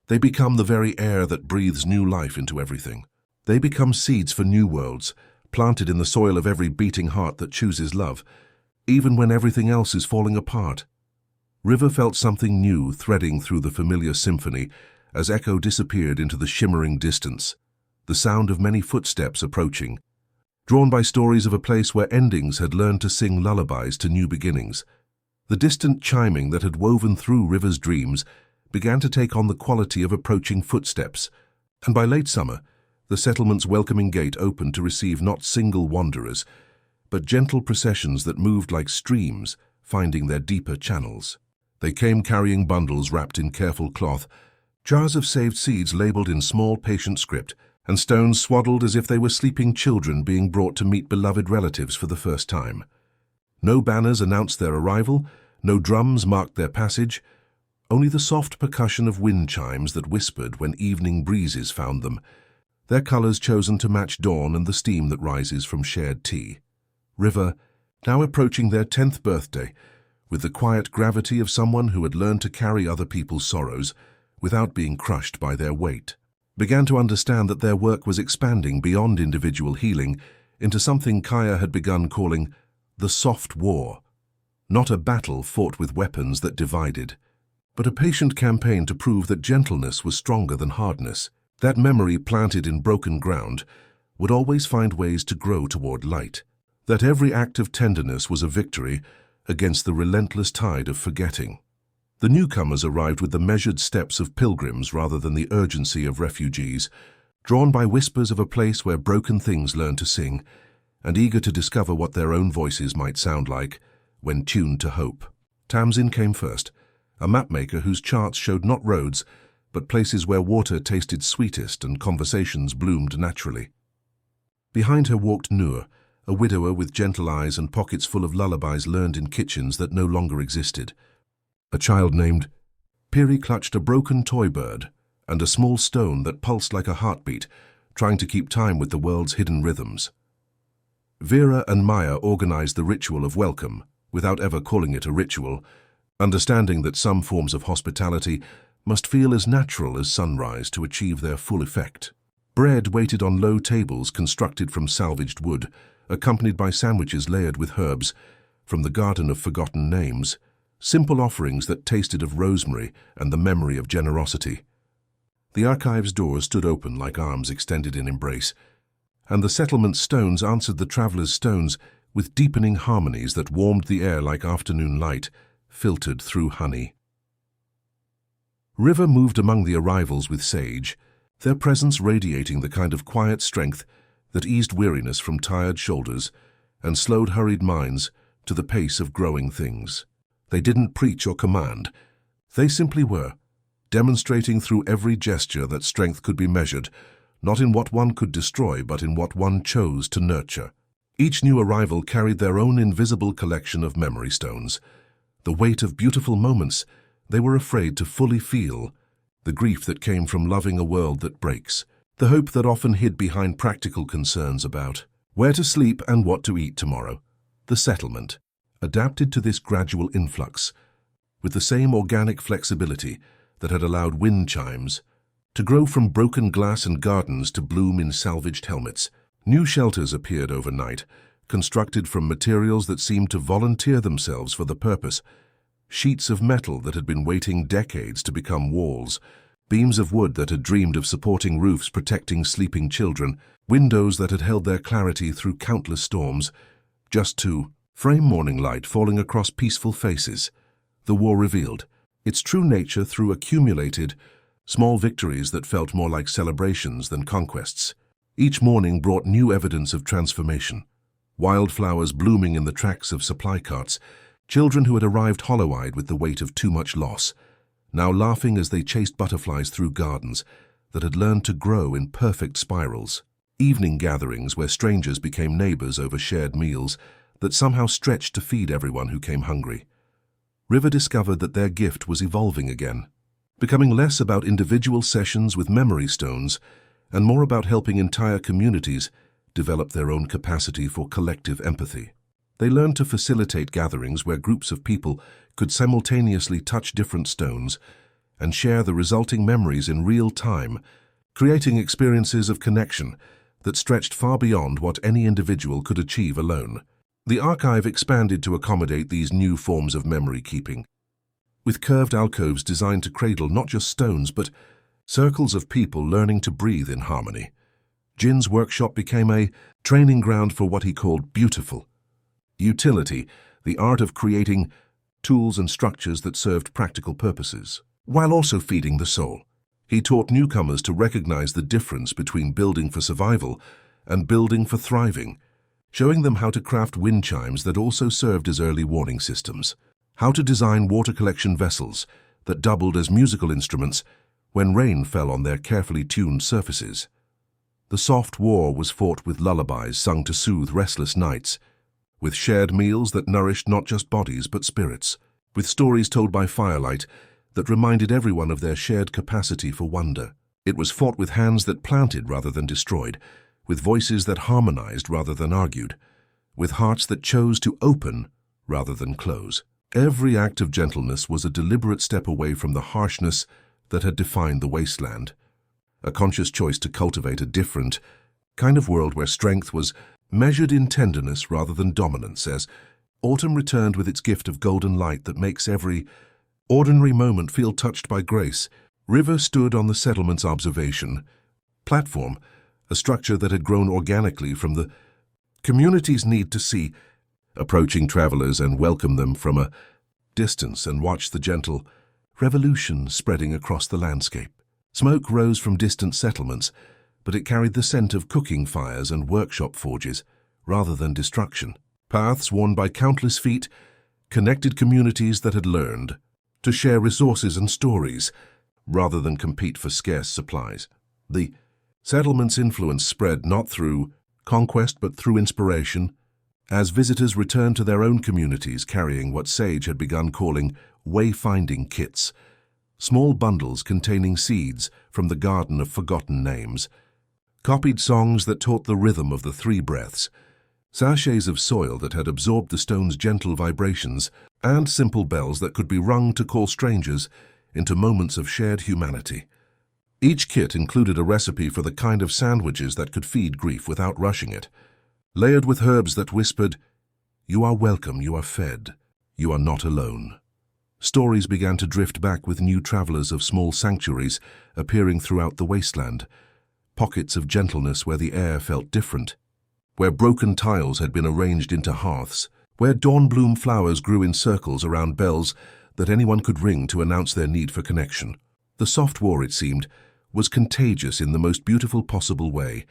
S2: They become the very air that breathes new life into everything. They become seeds for new worlds, planted in the soil of every beating heart that chooses love, even when everything else is falling apart." River felt something new threading through the familiar symphony as Echo disappeared into the shimmering distance, the sound of many footsteps approaching, drawn by stories of a place where endings had learned to sing lullabies to new beginnings. The distant chiming that had woven through River's dreams began to take on the quality of approaching footsteps, and by late summer, the settlement's welcoming gate opened to receive not single wanderers, but gentle processions that moved like streams, finding their deeper channels. They came carrying bundles wrapped in careful cloth, jars of saved seeds labeled in small, patient script, and stones swaddled as if they were sleeping children being brought to meet beloved relatives for the first time. No banners announced their arrival, no drums marked their passage, only the soft percussion of wind chimes that whispered when evening breezes found them, their colors chosen to match dawn and the steam that rises from shared tea. River, now approaching their 10th birthday, with the quiet gravity of someone who had learned to carry other people's sorrows without being crushed by their weight, began to understand that their work was expanding beyond individual healing into something Kaya had begun calling the soft war. Not a battle fought with weapons that divided, but a patient campaign to prove that gentleness was stronger than hardness. That memory planted in broken ground would always find ways to grow toward light. That every act of tenderness was a victory against the relentless tide of forgetting. The newcomers arrived with the measured steps of pilgrims rather than the urgency of refugees, drawn by whispers of a place where broken things learn to sing, and eager to discover what their own voices might sound like when tuned to hope. Tamsin came first, a mapmaker whose charts showed not roads, but places where water tasted sweetest and conversations bloomed naturally. Behind her walked Nur, a widower with gentle eyes and pockets full of lullabies learned in kitchens that no longer existed. A child named Piri clutched a broken toy bird and a small stone that pulsed like a heartbeat, trying to keep time with the world's hidden rhythms. Vera and Maya organized the ritual of welcome, without ever calling it a ritual, understanding that some forms of hospitality must feel as natural as sunrise to achieve their full effect. Bread waited on low tables constructed from salvaged wood, accompanied by sandwiches layered with herbs from the garden of forgotten names, simple offerings that tasted of rosemary and the memory of generosity. The archive's doors stood open like arms extended in embrace, and the settlement's stones answered the travelers' stones with deepening harmonies that warmed the air like afternoon light, filtered through honey. River moved among the arrivals with Sage, their presence radiating the kind of quiet strength that eased weariness from tired shoulders and slowed hurried minds to the pace of growing things. They didn't preach or command. They simply were, demonstrating through every gesture that strength could be measured, not in what one could destroy, but in what one chose to nurture. Each new arrival carried their own invisible collection of memory stones, the weight of beautiful moments they were afraid to fully feel, the grief that came from loving a world that breaks, the hope that often hid behind practical concerns about where to sleep and what to eat tomorrow. The settlement adapted to this gradual influx, with the same organic flexibility that had allowed wind chimes to grow from broken glass and gardens to bloom in salvaged helmets. New shelters appeared overnight, constructed from materials that seemed to volunteer themselves for the purpose. Sheets of metal that had been waiting decades to become walls, beams of wood that had dreamed of supporting roofs protecting sleeping children, windows that had held their clarity through countless storms, just to frame morning light falling across peaceful faces. The war revealed its true nature through accumulated, small victories that felt more like celebrations than conquests. Each morning brought new evidence of transformation. Wildflowers blooming in the tracks of supply carts, children who had arrived hollow-eyed with the weight of too much loss, now laughing as they chased butterflies through gardens that had learned to grow in perfect spirals. Evening gatherings where strangers became neighbors over shared meals that somehow stretched to feed everyone who came hungry. River discovered that their gift was evolving again, becoming less about individual sessions with memory stones and more about helping entire communities develop their own capacity for collective empathy. They learned to facilitate gatherings where groups of people could simultaneously touch different stones and share the resulting memories in real time, creating experiences of connection that stretched far beyond what any individual could achieve alone. The archive expanded to accommodate these new forms of memory keeping, with curved alcoves designed to cradle not just stones but circles of people learning to breathe in harmony. Jin's workshop became a training ground for what he called beautiful utility, the art of creating tools and structures that served practical purposes, while also feeding the soul. He taught newcomers to recognize the difference between building for survival and building for thriving, showing them how to craft wind chimes that also served as early warning systems, how to design water collection vessels that doubled as musical instruments when rain fell on their carefully tuned surfaces. The soft war was fought with lullabies sung to soothe restless nights, with shared meals that nourished not just bodies but spirits, with stories told by firelight that reminded everyone of their shared capacity for wonder. It was fought with hands that planted rather than destroyed, with voices that harmonized rather than argued, with hearts that chose to open rather than close. Every act of gentleness was a deliberate step away from the harshness that had defined the wasteland, a conscious choice to cultivate a different kind of world where strength was measured in tenderness rather than dominance. As autumn returned with its gift of golden light that makes every ordinary moment feel touched by grace, River stood on the settlement's observation platform, a structure that had grown organically from the community's need to see approaching travelers and welcome them from a distance and watch the gentle revolution spreading across the landscape. Smoke rose from distant settlements, but it carried the scent of cooking fires and workshop forges, rather than destruction. Paths worn by countless feet connected communities that had learned to share resources and stories, rather than compete for scarce supplies. The settlement's influence spread not through conquest but through inspiration, as visitors returned to their own communities carrying what Sage had begun calling wayfinding kits, small bundles containing seeds from the garden of forgotten names, copied songs that taught the rhythm of the three breaths, sachets of soil that had absorbed the stone's gentle vibrations, and simple bells that could be rung to call strangers into moments of shared humanity. Each kit included a recipe for the kind of sandwiches that could feed grief without rushing it, layered with herbs that whispered, "You are welcome, you are fed, you are not alone." Stories began to drift back with new travelers of small sanctuaries appearing throughout the wasteland, pockets of gentleness where the air felt different, where broken tiles had been arranged into hearths, where dawn-bloom flowers grew in circles around bells that anyone could ring to announce their need for connection. The soft war, it seemed, was contagious in the most beautiful possible way,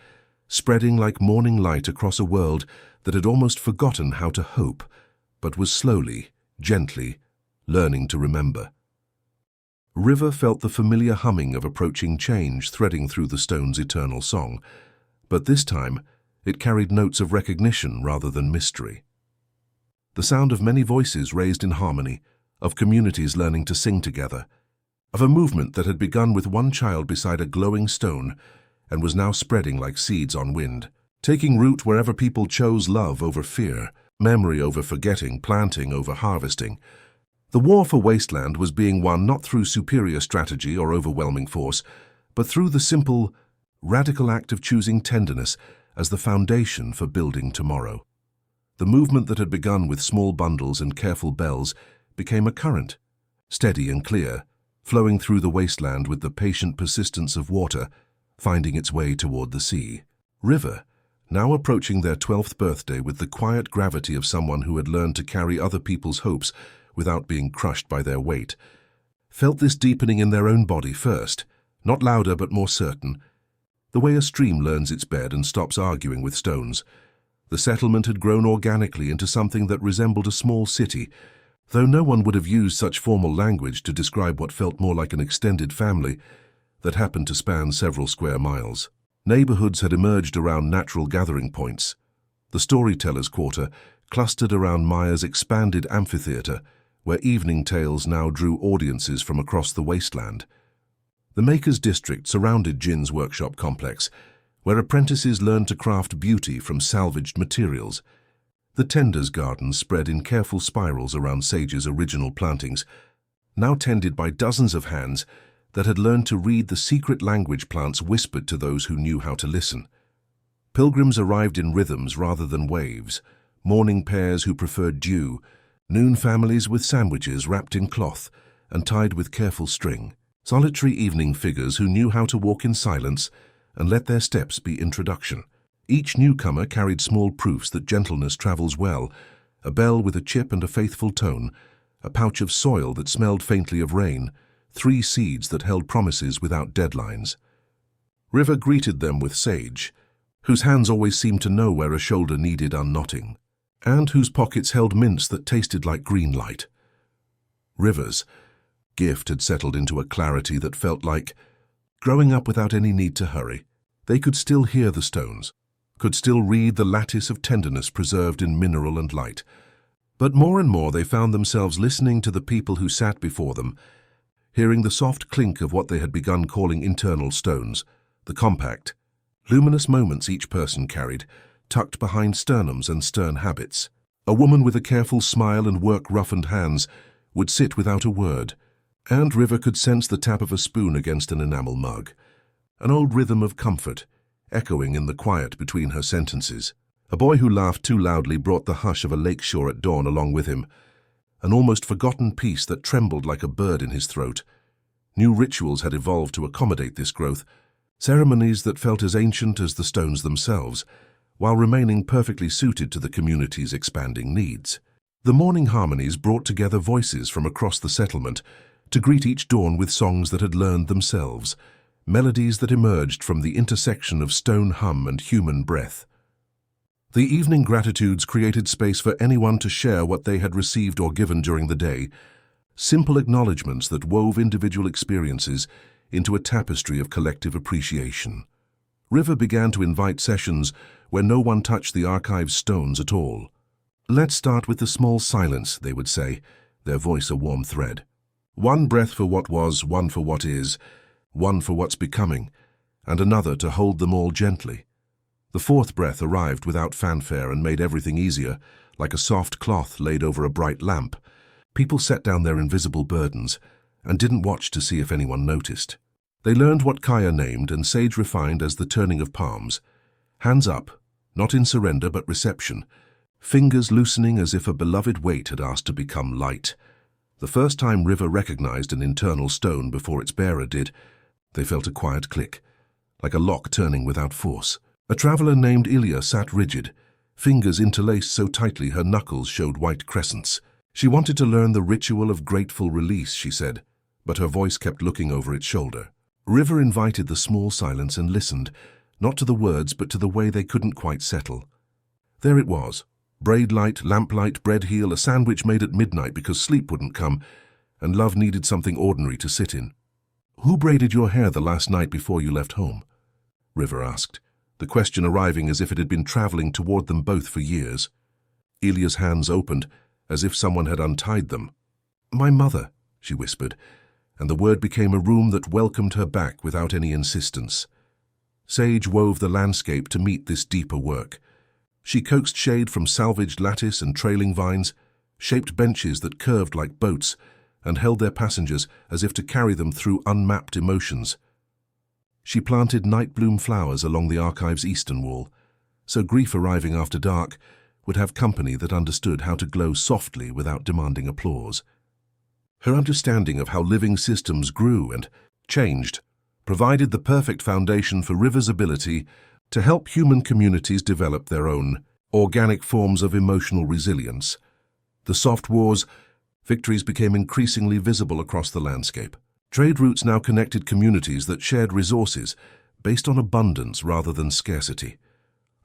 S2: spreading like morning light across a world that had almost forgotten how to hope, but was slowly, gently, learning to remember. River felt the familiar humming of approaching change threading through the stone's eternal song, but this time it carried notes of recognition rather than mystery. The sound of many voices raised in harmony, of communities learning to sing together, of a movement that had begun with one child beside a glowing stone and was now spreading like seeds on wind, taking root wherever people chose love over fear, memory over forgetting, planting over harvesting. The war for Wasteland was being won not through superior strategy or overwhelming force, but through the simple, radical act of choosing tenderness as the foundation for building tomorrow. The movement that had begun with small bundles and careful bells became a current, steady and clear, flowing through the wasteland with the patient persistence of water, finding its way toward the sea. River, now approaching their 12th birthday with the quiet gravity of someone who had learned to carry other people's hopes without being crushed by their weight, felt this deepening in their own body first, not louder but more certain, the way a stream learns its bed and stops arguing with stones. The settlement had grown organically into something that resembled a small city, though no one would have used such formal language to describe what felt more like an extended family that happened to span several square miles. Neighborhoods had emerged around natural gathering points. The Storytellers' Quarter clustered around Maya's expanded amphitheater, where evening tales now drew audiences from across the wasteland. The Maker's District surrounded Jin's workshop complex, where apprentices learned to craft beauty from salvaged materials. The Tender's Gardens spread in careful spirals around Sage's original plantings, now tended by dozens of hands that had learned to read the secret language plants whispered to those who knew how to listen. Pilgrims arrived in rhythms rather than waves, morning pairs who preferred dew, noon families with sandwiches wrapped in cloth and tied with careful string, solitary evening figures who knew how to walk in silence and let their steps be introduction. Each newcomer carried small proofs that gentleness travels well, a bell with a chip and a faithful tone, a pouch of soil that smelled faintly of rain, 3 seeds that held promises without deadlines. River greeted them with Sage, whose hands always seemed to know where a shoulder needed unknotting, and whose pockets held mints that tasted like green light. River's gift had settled into a clarity that felt like growing up without any need to hurry. They could still hear the stones, could still read the lattice of tenderness preserved in mineral and light. But more and more they found themselves listening to the people who sat before them, hearing the soft clink of what they had begun calling internal stones, the compact, luminous moments each person carried, tucked behind sternums and stern habits. A woman with a careful smile and work-roughened hands would sit without a word, and River could sense the tap of a spoon against an enamel mug, an old rhythm of comfort, echoing in the quiet between her sentences. A boy who laughed too loudly brought the hush of a lake shore at dawn along with him, an almost forgotten peace that trembled like a bird in his throat. New rituals had evolved to accommodate this growth, ceremonies that felt as ancient as the stones themselves, while remaining perfectly suited to the community's expanding needs. The morning harmonies brought together voices from across the settlement to greet each dawn with songs that had learned themselves, melodies that emerged from the intersection of stone hum and human breath. The evening gratitudes created space for anyone to share what they had received or given during the day, simple acknowledgements that wove individual experiences into a tapestry of collective appreciation. River began to invite sessions where no one touched the archive's stones at all. "Let's start with the small silence," they would say, their voice a warm thread. "One breath for what was, one for what is, one for what's becoming, and another to hold them all gently." The fourth breath arrived without fanfare and made everything easier, like a soft cloth laid over a bright lamp. People set down their invisible burdens and didn't watch to see if anyone noticed. They learned what Kaya named and Sage refined as the turning of palms. Hands up, not in surrender but reception, fingers loosening as if a beloved weight had asked to become light. The first time River recognized an internal stone before its bearer did, they felt a quiet click, like a lock turning without force. A traveler named Ilya sat rigid, fingers interlaced so tightly her knuckles showed white crescents. She wanted to learn the ritual of grateful release, she said, but her voice kept looking over its shoulder. River invited the small silence and listened, not to the words but to the way they couldn't quite settle. There it was, braid light, lamplight, bread heel, a sandwich made at midnight because sleep wouldn't come, and love needed something ordinary to sit in. "Who braided your hair the last night before you left home?" River asked, the question arriving as if it had been traveling toward them both for years. Ilya's hands opened, as if someone had untied them. "My mother," she whispered, and the word became a room that welcomed her back without any insistence. Sage wove the landscape to meet this deeper work. She coaxed shade from salvaged lattice and trailing vines, shaped benches that curved like boats, and held their passengers as if to carry them through unmapped emotions. She planted night-bloom flowers along the archive's eastern wall, so grief arriving after dark would have company that understood how to glow softly without demanding applause. Her understanding of how living systems grew and changed provided the perfect foundation for River's ability to help human communities develop their own organic forms of emotional resilience. The soft wars, victories became increasingly visible across the landscape. Trade routes now connected communities that shared resources based on abundance rather than scarcity,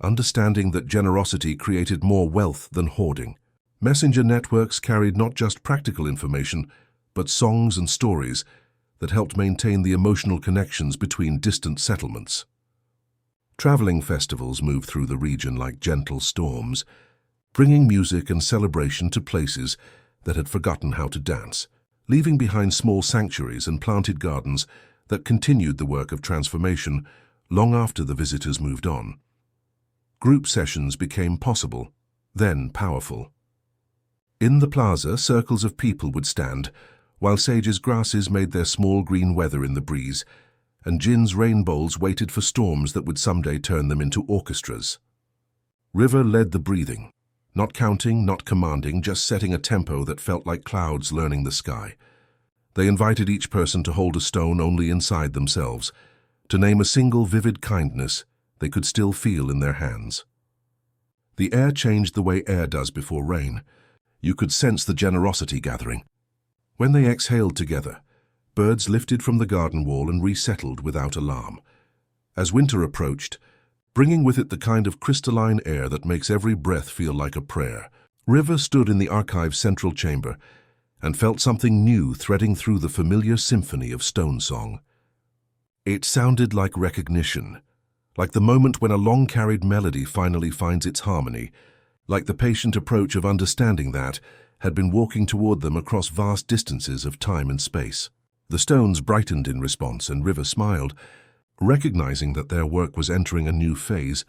S2: understanding that generosity created more wealth than hoarding. Messenger networks carried not just practical information, but songs and stories that helped maintain the emotional connections between distant settlements. Traveling festivals moved through the region like gentle storms, bringing music and celebration to places that had forgotten how to dance, leaving behind small sanctuaries and planted gardens that continued the work of transformation long after the visitors moved on. Group sessions became possible, then powerful. In the plaza, circles of people would stand, while Sage's grasses made their small green weather in the breeze, and Jin's rain bowls waited for storms that would someday turn them into orchestras. River led the breathing, not counting, not commanding, just setting a tempo that felt like clouds learning the sky. They invited each person to hold a stone only inside themselves, to name a single vivid kindness they could still feel in their hands. The air changed the way air does before rain. You could sense the generosity gathering. When they exhaled together, birds lifted from the garden wall and resettled without alarm. As winter approached, bringing with it the kind of crystalline air that makes every breath feel like a prayer, River stood in the archive's central chamber and felt something new threading through the familiar symphony of stone song. It sounded like recognition, like the moment when a long-carried melody finally finds its harmony, like the patient approach of understanding that had been walking toward them across vast distances of time and space. The stones brightened in response, and River smiled, recognizing that their work was entering a new phase,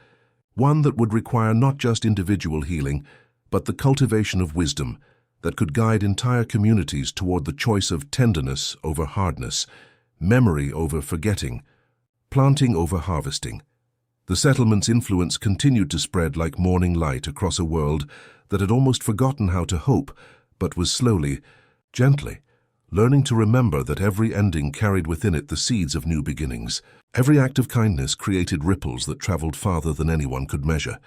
S2: one that would require not just individual healing, but the cultivation of wisdom that could guide entire communities toward the choice of tenderness over hardness, memory over forgetting, planting over harvesting. The settlement's influence continued to spread like morning light across a world that had almost forgotten how to hope, but was slowly, gently, learning to remember that every ending carried within it the seeds of new beginnings. Every act of kindness created ripples that traveled farther than anyone could measure.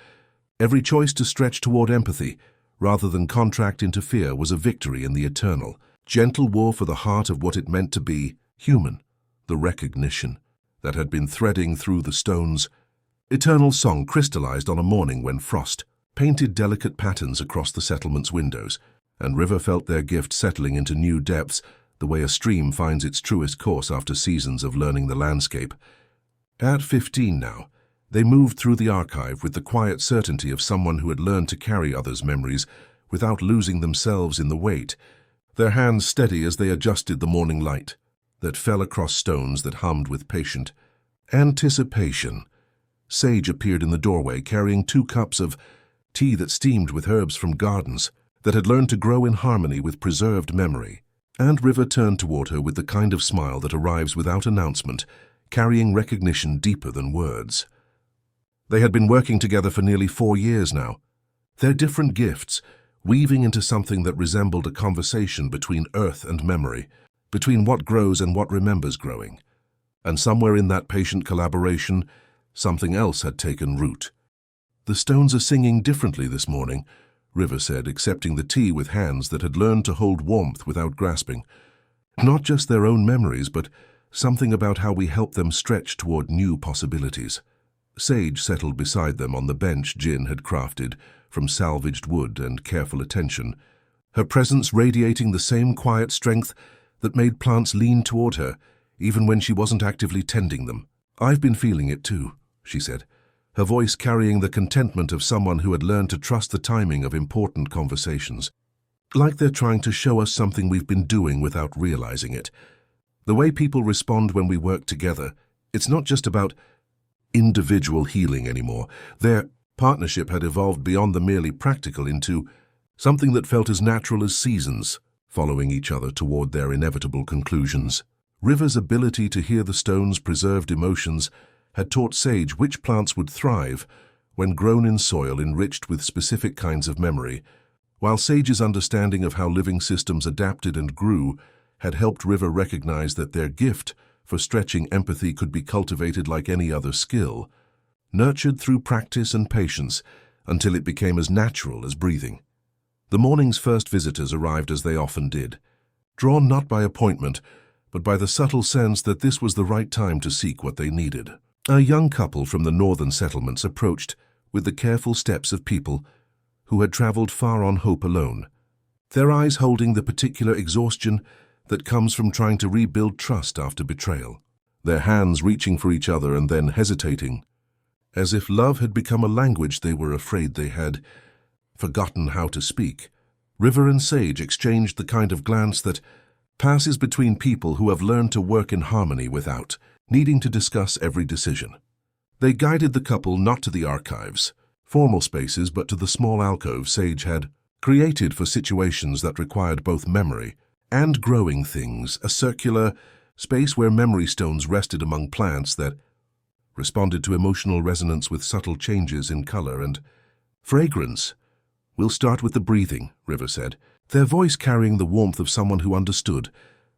S2: Every choice to stretch toward empathy, rather than contract into fear, was a victory in the eternal, gentle war for the heart of what it meant to be human, the recognition that had been threading through the stones. Eternal song crystallized on a morning when frost painted delicate patterns across the settlement's windows, and River felt their gift settling into new depths, the way a stream finds its truest course after seasons of learning the landscape. At 15 now, they moved through the archive with the quiet certainty of someone who had learned to carry others' memories without losing themselves in the weight, their hands steady as they adjusted the morning light that fell across stones that hummed with patient anticipation. Sage appeared in the doorway carrying 2 cups of tea that steamed with herbs from gardens that had learned to grow in harmony with preserved memory. And River turned toward her with the kind of smile that arrives without announcement, carrying recognition deeper than words. They had been working together for nearly 4 years now, their different gifts weaving into something that resembled a conversation between earth and memory, between what grows and what remembers growing. And somewhere in that patient collaboration, something else had taken root. "The stones are singing differently this morning," River said, accepting the tea with hands that had learned to hold warmth without grasping. "Not just their own memories, but something about how we help them stretch toward new possibilities." Sage settled beside them on the bench Jin had crafted from salvaged wood and careful attention, her presence radiating the same quiet strength that made plants lean toward her, even when she wasn't actively tending them. "I've been feeling it too," she said, her voice carrying the contentment of someone who had learned to trust the timing of important conversations. "Like they're trying to show us something we've been doing without realizing it. The way people respond when we work together, it's not just about individual healing anymore. Their partnership had evolved beyond the merely practical into something that felt as natural as seasons, following each other toward their inevitable conclusions." River's ability to hear the stone's preserved emotions had taught Sage which plants would thrive when grown in soil enriched with specific kinds of memory, while Sage's understanding of how living systems adapted and grew had helped River recognize that their gift for stretching empathy could be cultivated like any other skill, nurtured through practice and patience until it became as natural as breathing. The morning's first visitors arrived as they often did, drawn not by appointment, but by the subtle sense that this was the right time to seek what they needed. A young couple from the northern settlements approached with the careful steps of people who had traveled far on hope alone, their eyes holding the particular exhaustion that comes from trying to rebuild trust after betrayal, their hands reaching for each other and then hesitating, as if love had become a language they were afraid they had forgotten how to speak. River and Sage exchanged the kind of glance that passes between people who have learned to work in harmony without needing to discuss every decision. They guided the couple not to the archives, formal spaces, but to the small alcove Sage had created for situations that required both memory and growing things, a circular space where memory stones rested among plants that responded to emotional resonance with subtle changes in color and fragrance. "We'll start with the breathing," River said, their voice carrying the warmth of someone who understood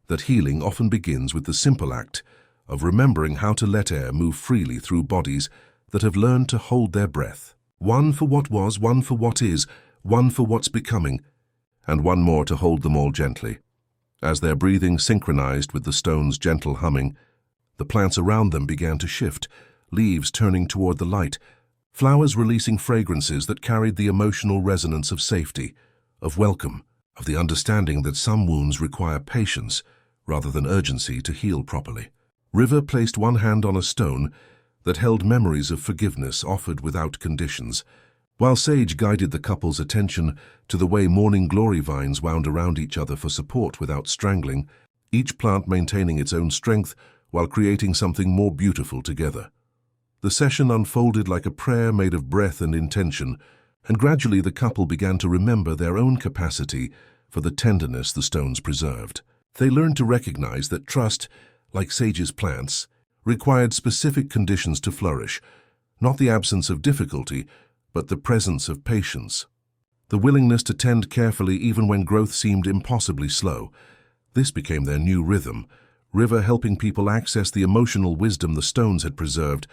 S2: that healing often begins with the simple act of remembering how to let air move freely through bodies that have learned to hold their breath. One for what was, one for what is, one for what's becoming, and one more to hold them all gently. As their breathing synchronized with the stone's gentle humming, the plants around them began to shift, leaves turning toward the light, flowers releasing fragrances that carried the emotional resonance of safety, of welcome, of the understanding that some wounds require patience rather than urgency to heal properly. River placed one hand on a stone that held memories of forgiveness offered without conditions, while Sage guided the couple's attention to the way morning glory vines wound around each other for support without strangling, each plant maintaining its own strength while creating something more beautiful together. The session unfolded like a prayer made of breath and intention, and gradually the couple began to remember their own capacity for the tenderness the stones preserved. They learned to recognize that trust, like Sage's plants, required specific conditions to flourish, not the absence of difficulty, but the presence of patience. The willingness to tend carefully even when growth seemed impossibly slow. This became their new rhythm, River helping people access the emotional wisdom the stones had preserved,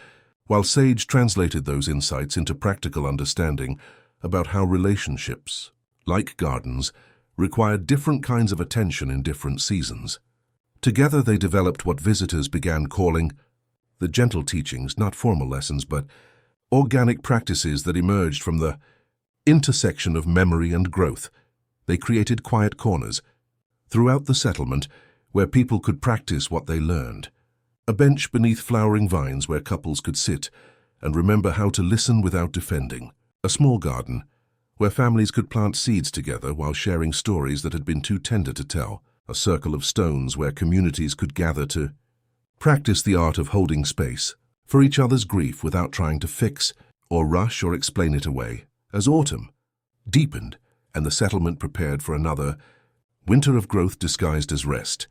S2: while Sage translated those insights into practical understanding about how relationships, like gardens, required different kinds of attention in different seasons. Together they developed what visitors began calling the gentle teachings, not formal lessons, but organic practices that emerged from the intersection of memory and growth. They created quiet corners throughout the settlement where people could practice what they learned. A bench beneath flowering vines where couples could sit and remember how to listen without defending. A small garden where families could plant seeds together while sharing stories that had been too tender to tell. A circle of stones where communities could gather to practice the art of holding space for each other's grief without trying to fix or rush or explain it away. As autumn deepened and the settlement prepared for another winter of growth disguised as rest,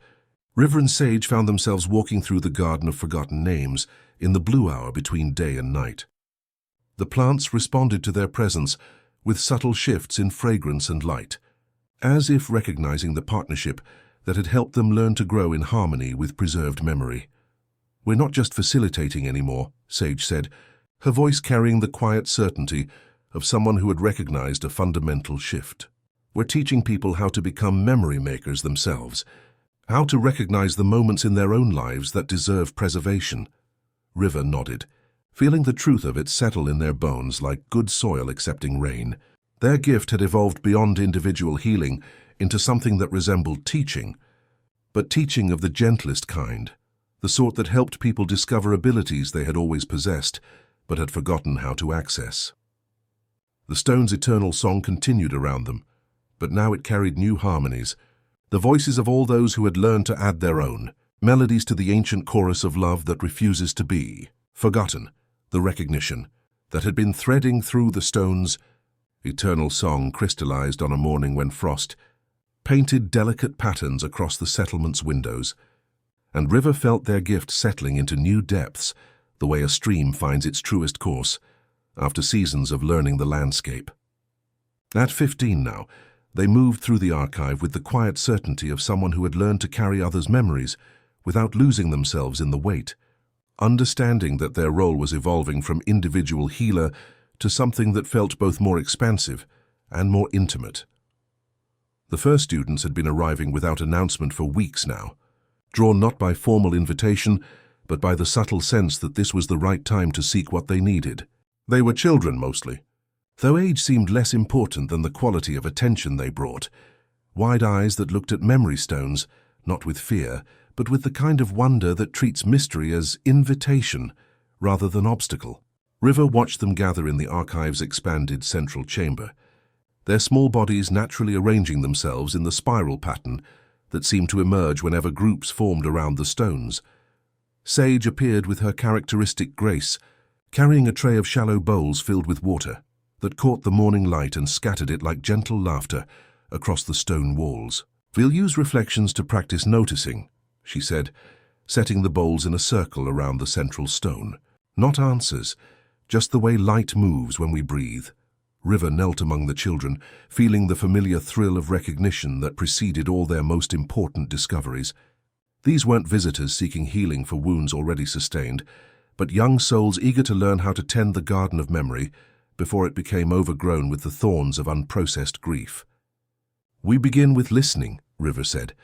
S2: River and Sage found themselves walking through the garden of forgotten names in the blue hour between day and night. The plants responded to their presence with subtle shifts in fragrance and light, as if recognizing the partnership that had helped them learn to grow in harmony with preserved memory. "We're not just facilitating anymore," Sage said, her voice carrying the quiet certainty of someone who had recognized a fundamental shift. "We're teaching people how to become memory makers themselves, how to recognize the moments in their own lives that deserve preservation." River nodded, feeling the truth of it settle in their bones like good soil accepting rain. Their gift had evolved beyond individual healing into something that resembled teaching, but teaching of the gentlest kind, the sort that helped people discover abilities they had always possessed but had forgotten how to access. The stone's eternal song continued around them, but now it carried new harmonies, the voices of all those who had learned to add their own, melodies to the ancient chorus of love that refuses to be forgotten, the recognition that had been threading through the stone's eternal song crystallized on a morning when frost painted delicate patterns across the settlement's windows, and River felt their gift settling into new depths, the way a stream finds its truest course after seasons of learning the landscape. At 15 now, they moved through the archive with the quiet certainty of someone who had learned to carry others' memories without losing themselves in the weight, understanding that their role was evolving from individual healer to something that felt both more expansive and more intimate. The first students had been arriving without announcement for weeks now, drawn not by formal invitation, but by the subtle sense that this was the right time to seek what they needed. They were children mostly, though age seemed less important than the quality of attention they brought. Wide eyes that looked at memory stones, not with fear, but with the kind of wonder that treats mystery as invitation rather than obstacle. River watched them gather in the archive's expanded central chamber, their small bodies naturally arranging themselves in the spiral pattern that seemed to emerge whenever groups formed around the stones. Sage appeared with her characteristic grace, carrying a tray of shallow bowls filled with water that caught the morning light and scattered it like gentle laughter across the stone walls. "We'll use reflections to practice noticing," she said, setting the bowls in a circle around the central stone. "Not answers, just the way light moves when we breathe." River knelt among the children, feeling the familiar thrill of recognition that preceded all their most important discoveries. These weren't visitors seeking healing for wounds already sustained, but young souls eager to learn how to tend the garden of memory before it became overgrown with the thorns of unprocessed grief. "We begin with listening," River said,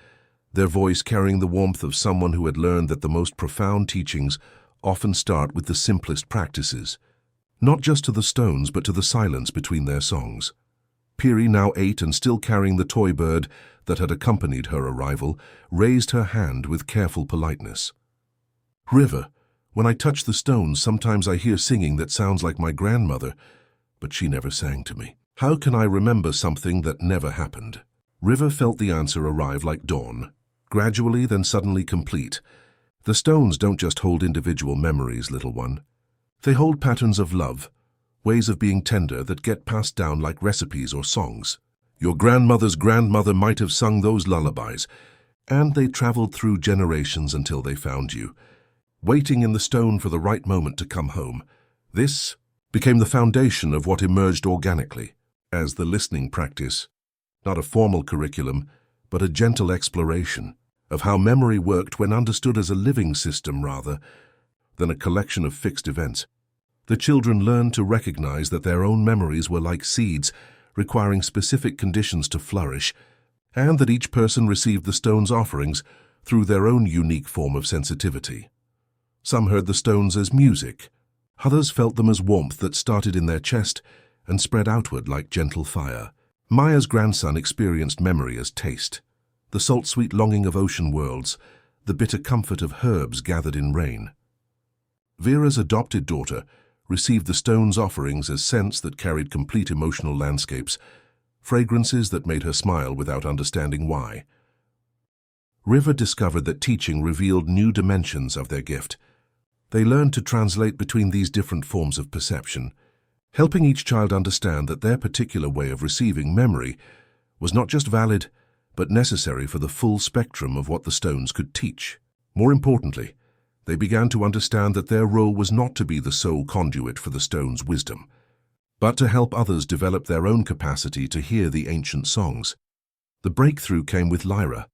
S2: their voice carrying the warmth of someone who had learned that the most profound teachings often start with the simplest practices, not just to the stones but to the silence between their songs. Piri, now 8 and still carrying the toy bird that had accompanied her arrival, raised her hand with careful politeness. "River, when I touch the stones, sometimes I hear singing that sounds like my grandmother, but she never sang to me. How can I remember something that never happened?" River felt the answer arrive like dawn, gradually then suddenly complete. "The stones don't just hold individual memories, little one. They hold patterns of love, ways of being tender that get passed down like recipes or songs. Your grandmother's grandmother might have sung those lullabies, and they traveled through generations until they found you, waiting in the stone for the right moment to come home. This became the foundation of what emerged organically as the listening practice, not a formal curriculum, but a gentle exploration of how memory worked when understood as a living system rather than a collection of fixed events. The children learned to recognize that their own memories were like seeds, requiring specific conditions to flourish, and that each person received the stone's offerings through their own unique form of sensitivity. Some heard the stones as music. Others felt them as warmth that started in their chest and spread outward like gentle fire. Maya's grandson experienced memory as taste, the salt-sweet longing of ocean worlds, the bitter comfort of herbs gathered in rain. Vera's adopted daughter received the stone's offerings as scents that carried complete emotional landscapes, fragrances that made her smile without understanding why. River discovered that teaching revealed new dimensions of their gift. They learned to translate between these different forms of perception, helping each child understand that their particular way of receiving memory was not just valid, but necessary for the full spectrum of what the stones could teach. More importantly, they began to understand that their role was not to be the sole conduit for the stone's wisdom, but to help others develop their own capacity to hear the ancient songs. The breakthrough came with Lyra,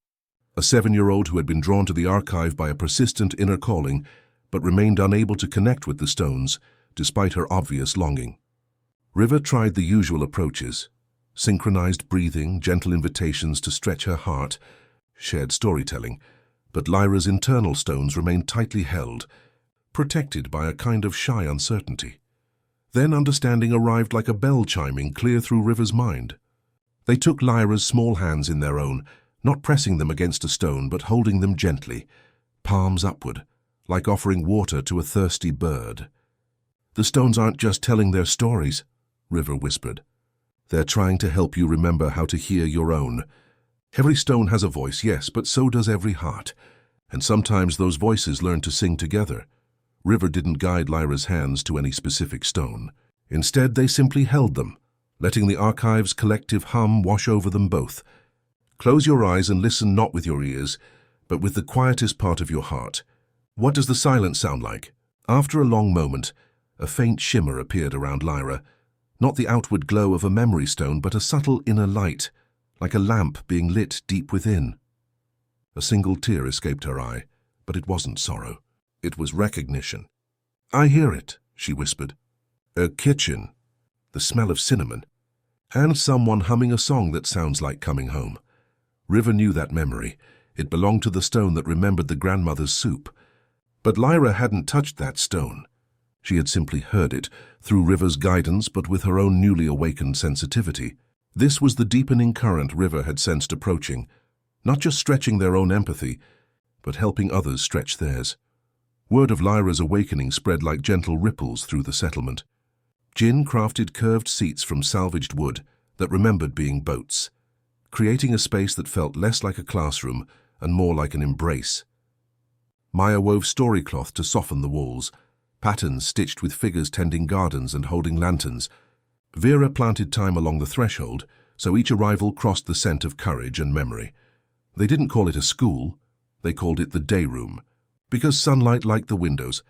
S2: a 7-year-old who had been drawn to the archive by a persistent inner calling, but remained unable to connect with the stones, despite her obvious longing. River tried the usual approaches: synchronized breathing, gentle invitations to stretch her heart, shared storytelling, but Lyra's internal stones remained tightly held, protected by a kind of shy uncertainty. Then understanding arrived like a bell chiming clear through River's mind. They took Lyra's small hands in their own, not pressing them against a stone, but holding them gently, palms upward, like offering water to a thirsty bird. "The stones aren't just telling their stories," River whispered. "They're trying to help you remember how to hear your own. Every stone has a voice, yes, but so does every heart. And sometimes those voices learn to sing together." River didn't guide Lyra's hands to any specific stone. Instead, they simply held them, letting the archive's collective hum wash over them both. Close your eyes and listen not with your ears, but with the quietest part of your heart. What does the silence sound like? After a long moment, a faint shimmer appeared around Lyra, not the outward glow of a memory stone, but a subtle inner light, like a lamp being lit deep within. A single tear escaped her eye, but it wasn't sorrow. It was recognition. "I hear it," she whispered. "A kitchen, the smell of cinnamon, and someone humming a song that sounds like coming home." River knew that memory. It belonged to the stone that remembered the grandmother's soup. But Lyra hadn't touched that stone. She had simply heard it, through River's guidance, but with her own newly awakened sensitivity. This was the deepening current River had sensed approaching, not just stretching their own empathy, but helping others stretch theirs. Word of Lyra's awakening spread like gentle ripples through the settlement. Jin crafted curved seats from salvaged wood that remembered being boats, creating a space that felt less like a classroom and more like an embrace. Maya wove storycloth to soften the walls, patterns stitched with figures tending gardens and holding lanterns. Vera planted time along the threshold, so each arrival crossed the scent of courage and memory. They didn't call it a school, they called it the day room, because sunlight liked the windows,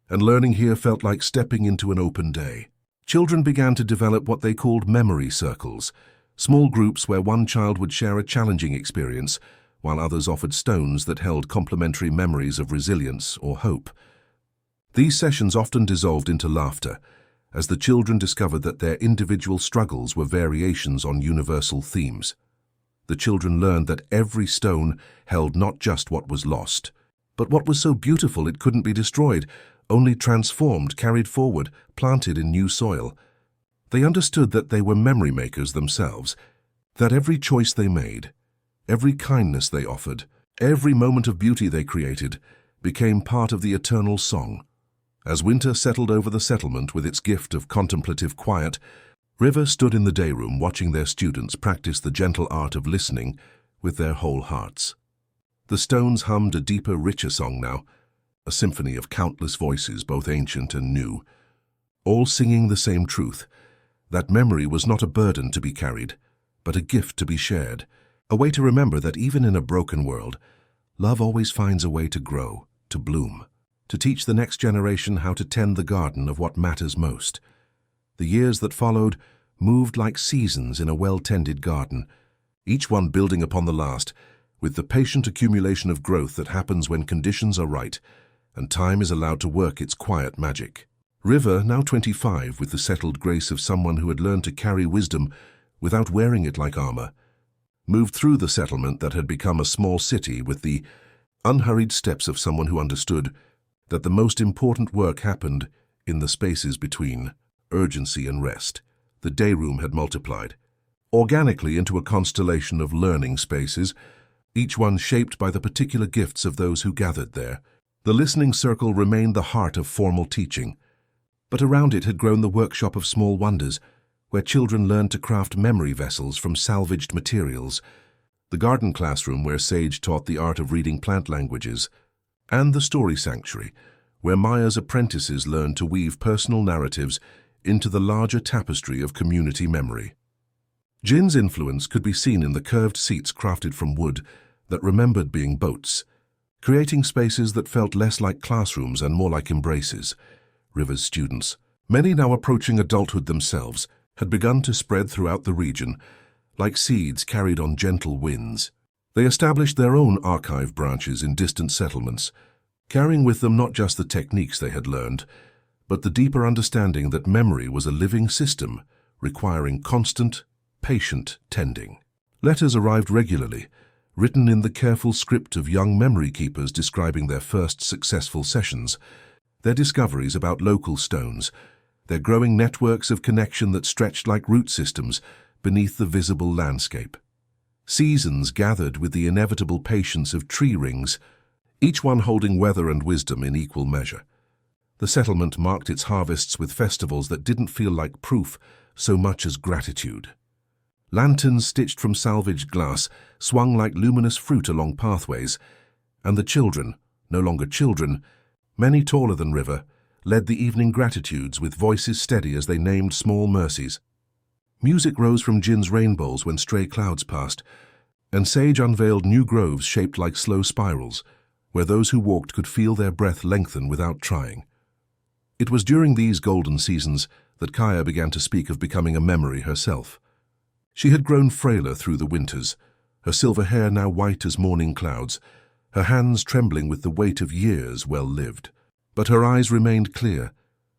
S2: and learning here felt like stepping into an open day. Children began to develop what they called memory circles, small groups where one child would share a challenging experience, while others offered stones that held complementary memories of resilience or hope. These sessions often dissolved into laughter, as the children discovered that their individual struggles were variations on universal themes. The children learned that every stone held not just what was lost, but what was so beautiful it couldn't be destroyed, only transformed, carried forward, planted in new soil. They understood that they were memory makers themselves, that every choice they made, every kindness they offered, every moment of beauty they created, became part of the eternal song. As winter settled over the settlement with its gift of contemplative quiet, River stood in the day room watching their students practice the gentle art of listening with their whole hearts. The stones hummed a deeper, richer song now, a symphony of countless voices, both ancient and new, all singing the same truth, that memory was not a burden to be carried, but a gift to be shared, a way to remember that even in a broken world, love always finds a way to grow, to bloom, to teach the next generation how to tend the garden of what matters most. The years that followed moved like seasons in a well-tended garden, each one building upon the last, with the patient accumulation of growth that happens when conditions are right and time is allowed to work its quiet magic. River, now 25, with the settled grace of someone who had learned to carry wisdom without wearing it like armor, moved through the settlement that had become a small city with the unhurried steps of someone who understood that the most important work happened in the spaces between urgency and rest. The day room had multiplied, organically into a constellation of learning spaces, each one shaped by the particular gifts of those who gathered there. The listening circle remained the heart of formal teaching, but around it had grown the workshop of small wonders, where children learned to craft memory vessels from salvaged materials, the garden classroom where Sage taught the art of reading plant languages, and the story sanctuary, where Maya's apprentices learned to weave personal narratives into the larger tapestry of community memory. Jin's influence could be seen in the curved seats crafted from wood that remembered being boats, creating spaces that felt less like classrooms and more like embraces. River's students, many now approaching adulthood themselves, had begun to spread throughout the region, like seeds carried on gentle winds. They established their own archive branches in distant settlements, carrying with them not just the techniques they had learned, but the deeper understanding that memory was a living system requiring constant, patient tending. Letters arrived regularly, written in the careful script of young memory keepers describing their first successful sessions, their discoveries about local stones, their growing networks of connection that stretched like root systems beneath the visible landscape. Seasons gathered with the inevitable patience of tree rings, each one holding weather and wisdom in equal measure. The settlement marked its harvests with festivals that didn't feel like proof so much as gratitude. Lanterns stitched from salvaged glass swung like luminous fruit along pathways, and the children, no longer children, many taller than River, led the evening gratitudes with voices steady as they named small mercies. Music rose from Jin's rainbows when stray clouds passed, and Sage unveiled new groves shaped like slow spirals, where those who walked could feel their breath lengthen without trying. It was during these golden seasons that Kaya began to speak of becoming a memory herself. She had grown frailer through the winters, her silver hair now white as morning clouds, her hands trembling with the weight of years well lived. But her eyes remained clear,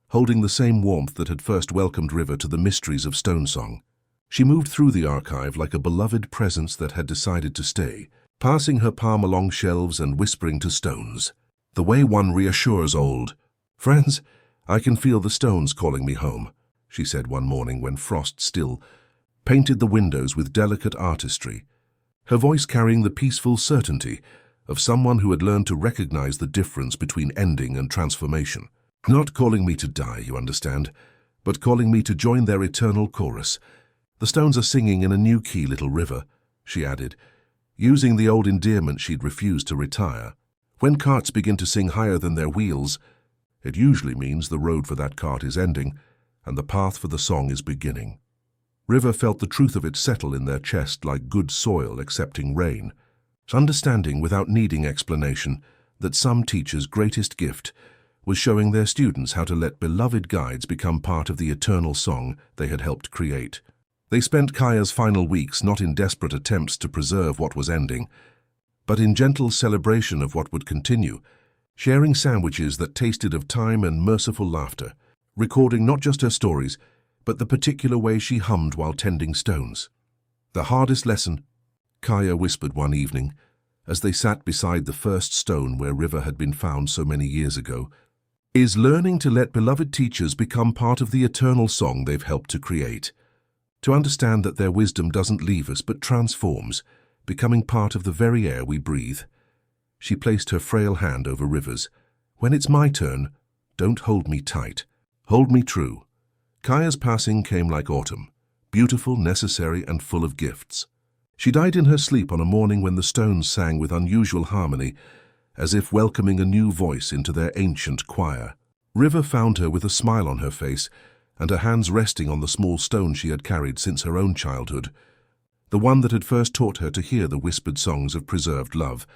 S2: holding the same warmth that had first welcomed River to the mysteries of Stonesong. She moved through the archive like a beloved presence that had decided to stay, passing her palm along shelves and whispering to stones, the way one reassures old friends. "I can feel the stones calling me home," she said one morning when frost still painted the windows with delicate artistry, her voice carrying the peaceful certainty of someone who had learned to recognize the difference between ending and transformation. "Not calling me to die, you understand, but calling me to join their eternal chorus. The stones are singing in a new key, little River," she added, using the old endearment she'd refused to retire. "When carts begin to sing higher than their wheels, it usually means the road for that cart is ending and the path for the song is beginning." River felt the truth of it settle in their chest like good soil accepting rain, understanding without needing explanation that some teachers' greatest gift was showing their students how to let beloved guides become part of the eternal song they had helped create. They spent Kaya's final weeks not in desperate attempts to preserve what was ending, but in gentle celebration of what would continue, sharing sandwiches that tasted of time and merciful laughter, recording not just her stories, but the particular way she hummed while tending stones. "The hardest lesson," Kaya whispered one evening, as they sat beside the first stone where River had been found so many years ago, "is learning to let beloved teachers become part of the eternal song they've helped to create. To understand that their wisdom doesn't leave us but transforms, becoming part of the very air we breathe." She placed her frail hand over River's. "When it's my turn, don't hold me tight. Hold me true." Kaya's passing came like autumn, beautiful, necessary, and full of gifts. She died in her sleep on a morning when the stones sang with unusual harmony, as if welcoming a new voice into their ancient choir. River found her with a smile on her face and her hands resting on the small stone she had carried since her own childhood, the one that had first taught her to hear the whispered songs of preserved love.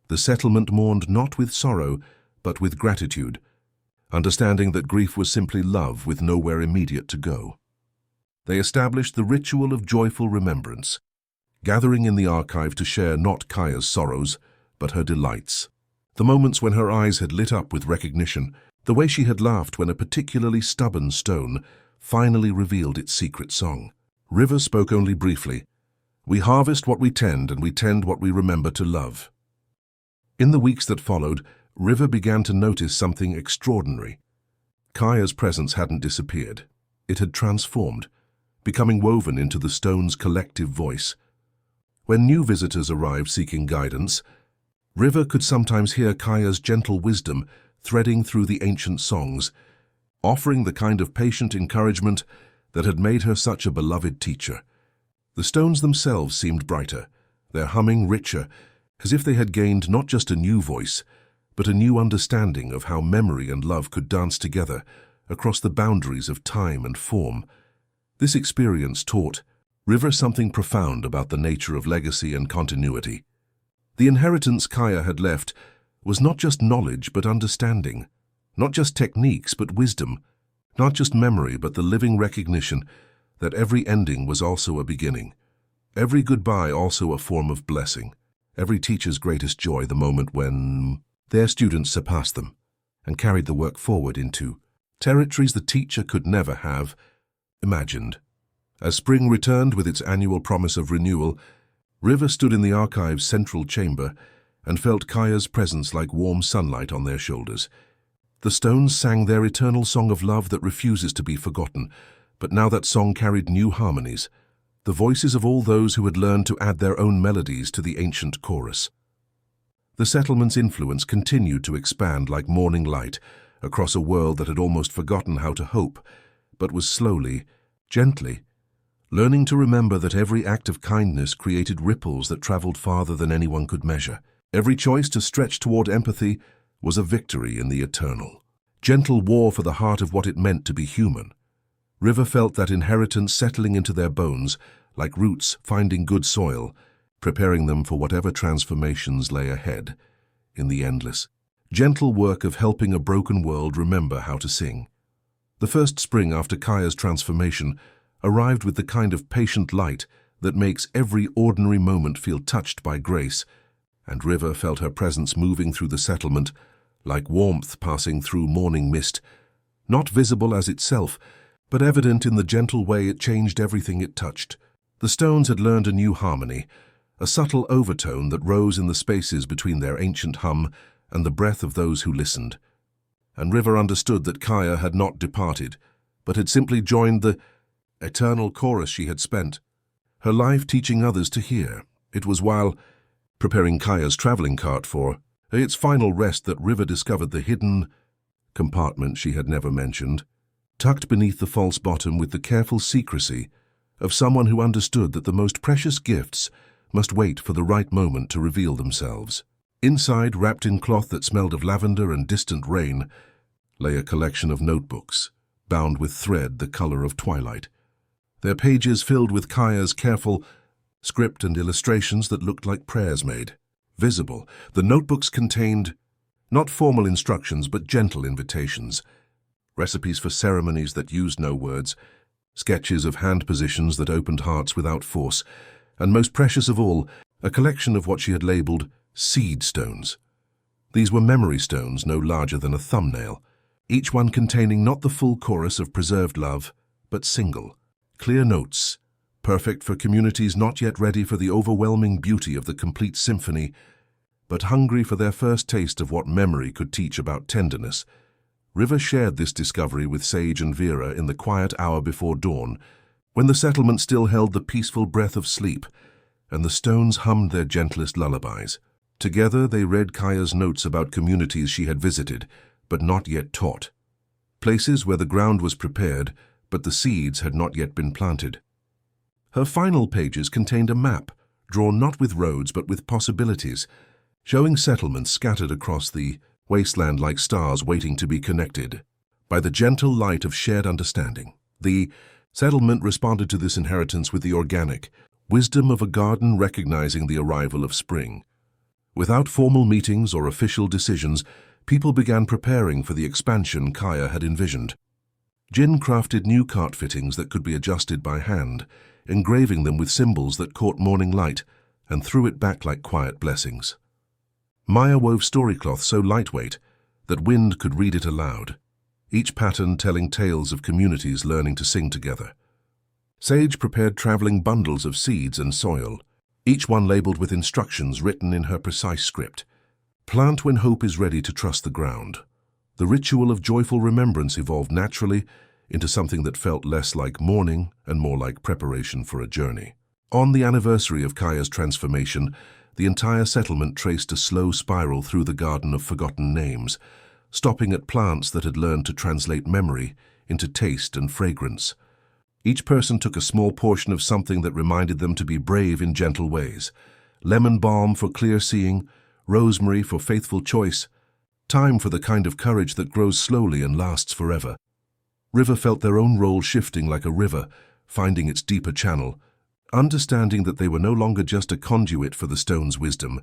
S2: The settlement mourned not with sorrow, but with gratitude, understanding that grief was simply love with nowhere immediate to go. They established the ritual of joyful remembrance, gathering in the archive to share not Kaya's sorrows, but her delights. The moments when her eyes had lit up with recognition, the way she had laughed when a particularly stubborn stone finally revealed its secret song. River spoke only briefly. "We harvest what we tend, and we tend what we remember to love." In the weeks that followed, River began to notice something extraordinary. Kaya's presence hadn't disappeared. It had transformed, becoming woven into the stone's collective voice. When new visitors arrived seeking guidance, River could sometimes hear Kaya's gentle wisdom threading through the ancient songs, offering the kind of patient encouragement that had made her such a beloved teacher. The stones themselves seemed brighter, their humming richer, as if they had gained not just a new voice, but a new understanding of how memory and love could dance together across the boundaries of time and form. This experience taught River something profound about the nature of legacy and continuity. The inheritance Kaya had left was not just knowledge but understanding, not just techniques but wisdom, not just memory but the living recognition that every ending was also a beginning, every goodbye also a form of blessing, every teacher's greatest joy the moment when their students surpassed them and carried the work forward into territories the teacher could never have imagined. As spring returned with its annual promise of renewal, River stood in the archive's central chamber and felt Kaya's presence like warm sunlight on their shoulders. The stones sang their eternal song of love that refuses to be forgotten, but now that song carried new harmonies, the voices of all those who had learned to add their own melodies to the ancient chorus. The settlement's influence continued to expand like morning light across a world that had almost forgotten how to hope, but was slowly, gently, learning to remember that every act of kindness created ripples that traveled farther than anyone could measure. Every choice to stretch toward empathy was a victory in the eternal. Gentle war for the heart of what it meant to be human. River felt that inheritance settling into their bones, like roots finding good soil, preparing them for whatever transformations lay ahead in the endless, gentle work of helping a broken world remember how to sing. The first spring after Kaya's transformation arrived with the kind of patient light that makes every ordinary moment feel touched by grace, and River felt her presence moving through the settlement like warmth passing through morning mist, not visible as itself, but evident in the gentle way it changed everything it touched. The stones had learned a new harmony, a subtle overtone that rose in the spaces between their ancient hum and the breath of those who listened. And River understood that Kaya had not departed, but had simply joined the eternal chorus she had spent her life teaching others to hear. It was while preparing Kaya's traveling cart for its final rest that River discovered the hidden compartment she had never mentioned, tucked beneath the false bottom with the careful secrecy of someone who understood that the most precious gifts must wait for the right moment to reveal themselves. Inside, wrapped in cloth that smelled of lavender and distant rain, lay a collection of notebooks, bound with thread the color of twilight. Their pages filled with Kaya's careful script and illustrations that looked like prayers made visible. The notebooks contained not formal instructions but gentle invitations, recipes for ceremonies that used no words, sketches of hand positions that opened hearts without force, and most precious of all, a collection of what she had labeled seed stones. These were memory stones no larger than a thumbnail, each one containing not the full chorus of preserved love, but single, clear notes, perfect for communities not yet ready for the overwhelming beauty of the complete symphony, but hungry for their first taste of what memory could teach about tenderness. River shared this discovery with Sage and Vera in the quiet hour before dawn, when the settlement still held the peaceful breath of sleep, and the stones hummed their gentlest lullabies. Together they read Kaya's notes about communities she had visited, but not yet taught. Places where the ground was prepared, but the seeds had not yet been planted. Her final pages contained a map, drawn not with roads but with possibilities, showing settlements scattered across the wasteland like stars waiting to be connected. by the gentle light of shared understanding. The settlement responded to this inheritance with the organic wisdom of a garden recognizing the arrival of spring. Without formal meetings or official decisions, people began preparing for the expansion Kaya had envisioned. Jin crafted new cart fittings that could be adjusted by hand, engraving them with symbols that caught morning light and threw it back like quiet blessings. Maya wove storycloth so lightweight that wind could read it aloud, each pattern telling tales of communities learning to sing together. Sage prepared traveling bundles of seeds and soil, each one labeled with instructions written in her precise script. Plant when hope is ready to trust the ground. The ritual of joyful remembrance evolved naturally into something that felt less like mourning and more like preparation for a journey. On the anniversary of Kaya's transformation, the entire settlement traced a slow spiral through the garden of forgotten names, stopping at plants that had learned to translate memory into taste and fragrance. Each person took a small portion of something that reminded them to be brave in gentle ways. Lemon balm for clear seeing, rosemary for faithful choice, time for the kind of courage that grows slowly and lasts forever. River felt their own role shifting like a river, finding its deeper channel, understanding that they were no longer just a conduit for the stone's wisdom,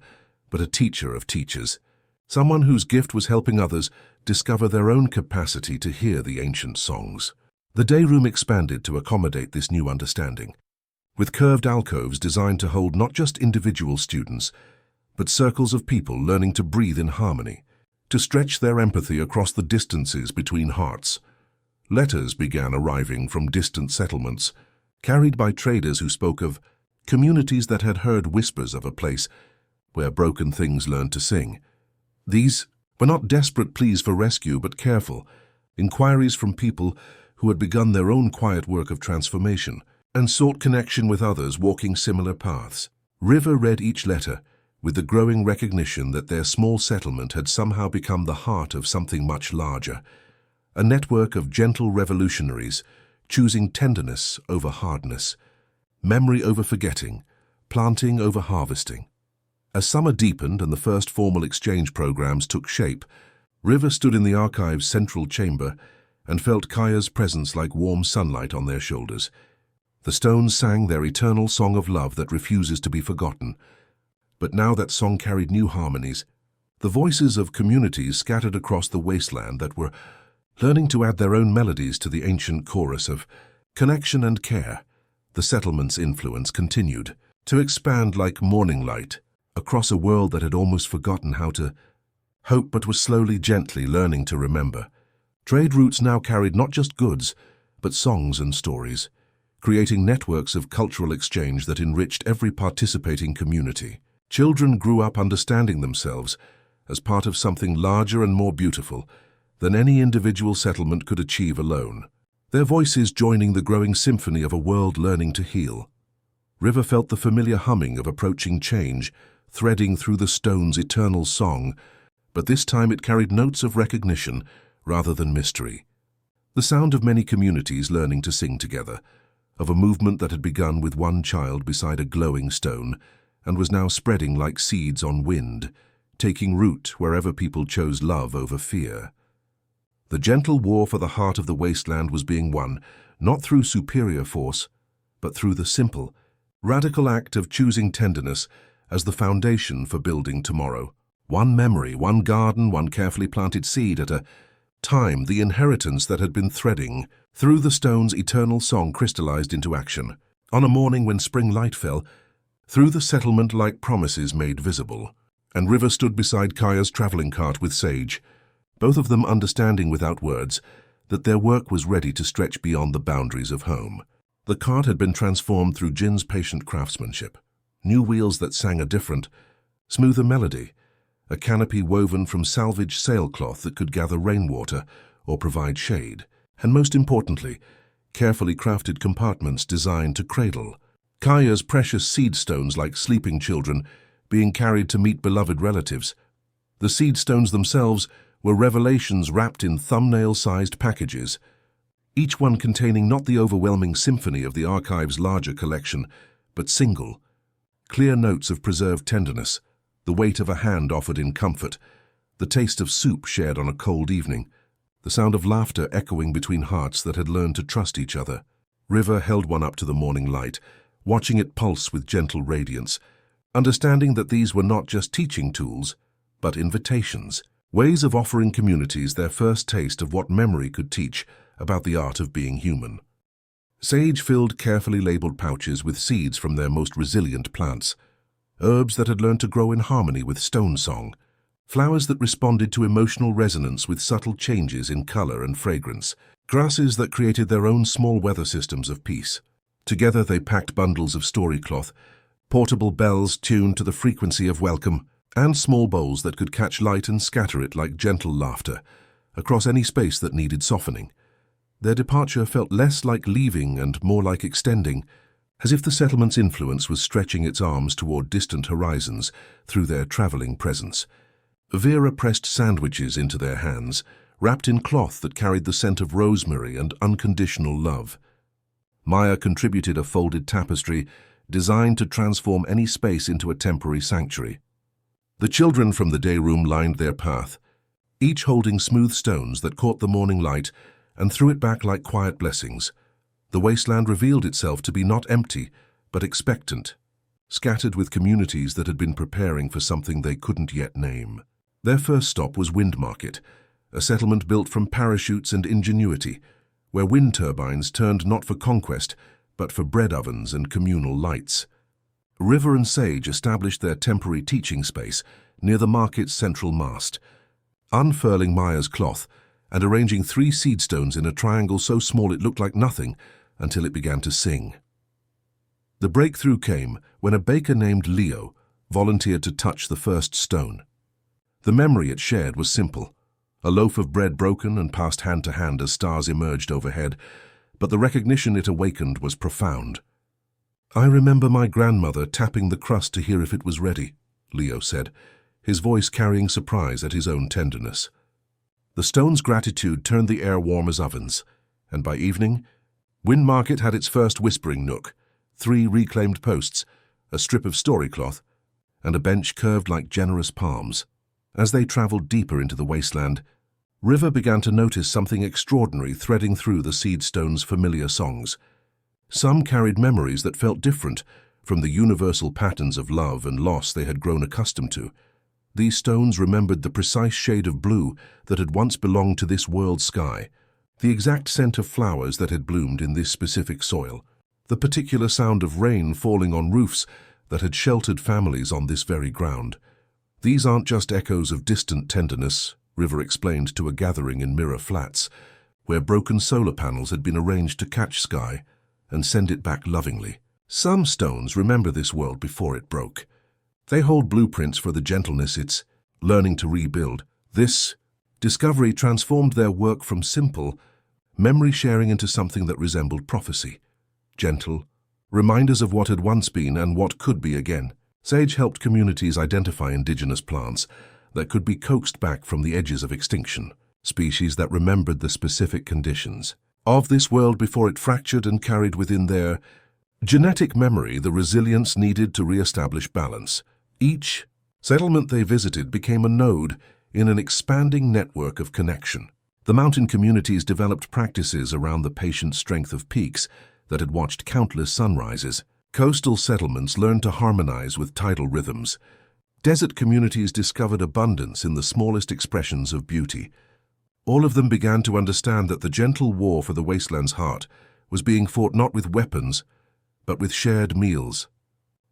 S2: but a teacher of teachers, someone whose gift was helping others discover their own capacity to hear the ancient songs. The day room expanded to accommodate this new understanding, with curved alcoves designed to hold not just individual students, but circles of people learning to breathe in harmony, to stretch their empathy across the distances between hearts. Letters began arriving from distant settlements, carried by traders who spoke of communities that had heard whispers of a place where broken things learned to sing. These were not desperate pleas for rescue, but careful inquiries from people who had begun their own quiet work of transformation and sought connection with others walking similar paths. River read each letter with the growing recognition that their small settlement had somehow become the heart of something much larger, a network of gentle revolutionaries choosing tenderness over hardness, memory over forgetting, planting over harvesting. As summer deepened and the first formal exchange programs took shape, River stood in the archive's central chamber and felt Kaya's presence like warm sunlight on their shoulders. The stones sang their eternal song of love that refuses to be forgotten. But now that song carried new harmonies, the voices of communities scattered across the wasteland that were learning to add their own melodies to the ancient chorus of connection and care. The settlement's influence continued to expand like morning light across a world that had almost forgotten how to hope but was slowly, gently learning to remember. Trade routes now carried not just goods, but songs and stories, creating networks of cultural exchange that enriched every participating community. Children grew up understanding themselves as part of something larger and more beautiful than any individual settlement could achieve alone, their voices joining the growing symphony of a world learning to heal. River felt the familiar humming of approaching change, threading through the stone's eternal song, but this time it carried notes of recognition rather than mystery. The sound of many communities learning to sing together, of a movement that had begun with one child beside a glowing stone and was now spreading like seeds on wind, taking root wherever people chose love over fear. The gentle war for the heart of the wasteland was being won, not through superior force, but through the simple, radical act of choosing tenderness as the foundation for building tomorrow. One memory, one garden, one carefully planted seed at a time, the inheritance that had been threading through the stone's eternal song crystallized into action. On a morning when spring light fell, through the settlement like promises made visible, and River stood beside Kaya's traveling cart with Sage, both of them understanding without words that their work was ready to stretch beyond the boundaries of home. The cart had been transformed through Jin's patient craftsmanship, new wheels that sang a different, smoother melody, a canopy woven from salvaged sailcloth that could gather rainwater or provide shade, and most importantly, carefully crafted compartments designed to cradle Kaya's precious seed stones like sleeping children being carried to meet beloved relatives. The seed stones themselves were revelations wrapped in thumbnail-sized packages, each one containing not the overwhelming symphony of the archive's larger collection, but single, clear notes of preserved tenderness, the weight of a hand offered in comfort, the taste of soup shared on a cold evening. the sound of laughter echoing between hearts that had learned to trust each other. River held one up to the morning light, watching it pulse with gentle radiance, understanding that these were not just teaching tools, but invitations, ways of offering communities their first taste of what memory could teach about the art of being human. Sage filled carefully labeled pouches with seeds from their most resilient plants, herbs that had learned to grow in harmony with stone song, flowers that responded to emotional resonance with subtle changes in color and fragrance, grasses that created their own small weather systems of peace. Together they packed bundles of story cloth, portable bells tuned to the frequency of welcome, and small bowls that could catch light and scatter it like gentle laughter across any space that needed softening. Their departure felt less like leaving and more like extending, as if the settlement's influence was stretching its arms toward distant horizons through their traveling presence. Vera pressed sandwiches into their hands, wrapped in cloth that carried the scent of rosemary and unconditional love. Maya contributed a folded tapestry designed to transform any space into a temporary sanctuary. The children from the day room lined their path, each holding smooth stones that caught the morning light and threw it back like quiet blessings. The wasteland revealed itself to be not empty, but expectant, scattered with communities that had been preparing for something they couldn't yet name. Their first stop was Wind Market, a settlement built from parachutes and ingenuity, where wind turbines turned not for conquest, but for bread ovens and communal lights. River and Sage established their temporary teaching space near the market's central mast, unfurling Maya's cloth and arranging 3 seed stones in a triangle so small it looked like nothing until it began to sing. The breakthrough came when a baker named Leo volunteered to touch the first stone. The memory it shared was simple, a loaf of bread broken and passed hand to hand as stars emerged overhead, but the recognition it awakened was profound. "I remember my grandmother tapping the crust to hear if it was ready," Leo said, his voice carrying surprise at his own tenderness. The stone's gratitude turned the air warm as ovens, and by evening, Wind Market had its first whispering nook, 3 reclaimed posts, a strip of story cloth, and a bench curved like generous palms. As they traveled deeper into the wasteland, River began to notice something extraordinary threading through the seed stone's familiar songs. Some carried memories that felt different from the universal patterns of love and loss they had grown accustomed to. These stones remembered the precise shade of blue that had once belonged to this world's sky, the exact scent of flowers that had bloomed in this specific soil, the particular sound of rain falling on roofs that had sheltered families on this very ground. "These aren't just echoes of distant tenderness," River explained to a gathering in Mirror Flats, where broken solar panels had been arranged to catch sky and send it back lovingly. "Some stones remember this world before it broke. They hold blueprints for the gentleness it's learning to rebuild." This discovery transformed their work from simple memory sharing into something that resembled prophecy. Gentle, reminders of what had once been and what could be again. Sage helped communities identify indigenous plants that could be coaxed back from the edges of extinction, species that remembered the specific conditions of this world before it fractured and carried within their genetic memory the resilience needed to re-establish balance. Each settlement they visited became a node in an expanding network of connection. The mountain communities developed practices around the patient strength of peaks that had watched countless sunrises. Coastal settlements learned to harmonize with tidal rhythms. Desert communities discovered abundance in the smallest expressions of beauty. All of them began to understand that the gentle war for the wasteland's heart was being fought not with weapons, but with shared meals,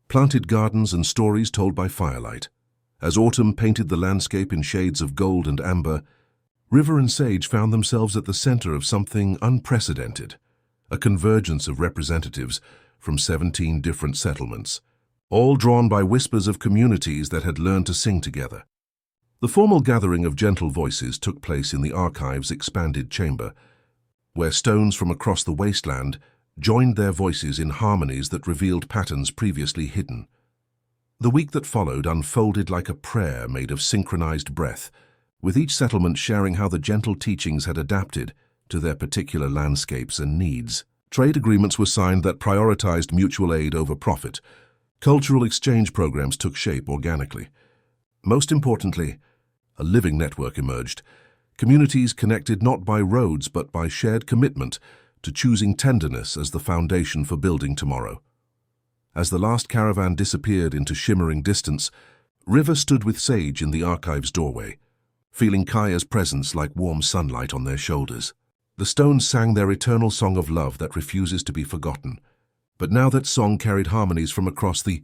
S2: planted gardens and stories told by firelight. As autumn painted the landscape in shades of gold and amber, River and Sage found themselves at the center of something unprecedented, a convergence of representatives from 17 different settlements, all drawn by whispers of communities that had learned to sing together. The formal gathering of gentle voices took place in the archive's expanded chamber, where stones from across the wasteland joined their voices in harmonies that revealed patterns previously hidden. The week that followed unfolded like a prayer made of synchronized breath, with each settlement sharing how the gentle teachings had adapted to their particular landscapes and needs. Trade agreements were signed that prioritized mutual aid over profit. Cultural exchange programs took shape organically. Most importantly, a living network emerged, communities connected not by roads but by shared commitment to choosing tenderness as the foundation for building tomorrow. As the last caravan disappeared into shimmering distance, River stood with Sage in the archive's doorway, feeling Kaya's presence like warm sunlight on their shoulders. The stones sang their eternal song of love that refuses to be forgotten, but now that song carried harmonies from across the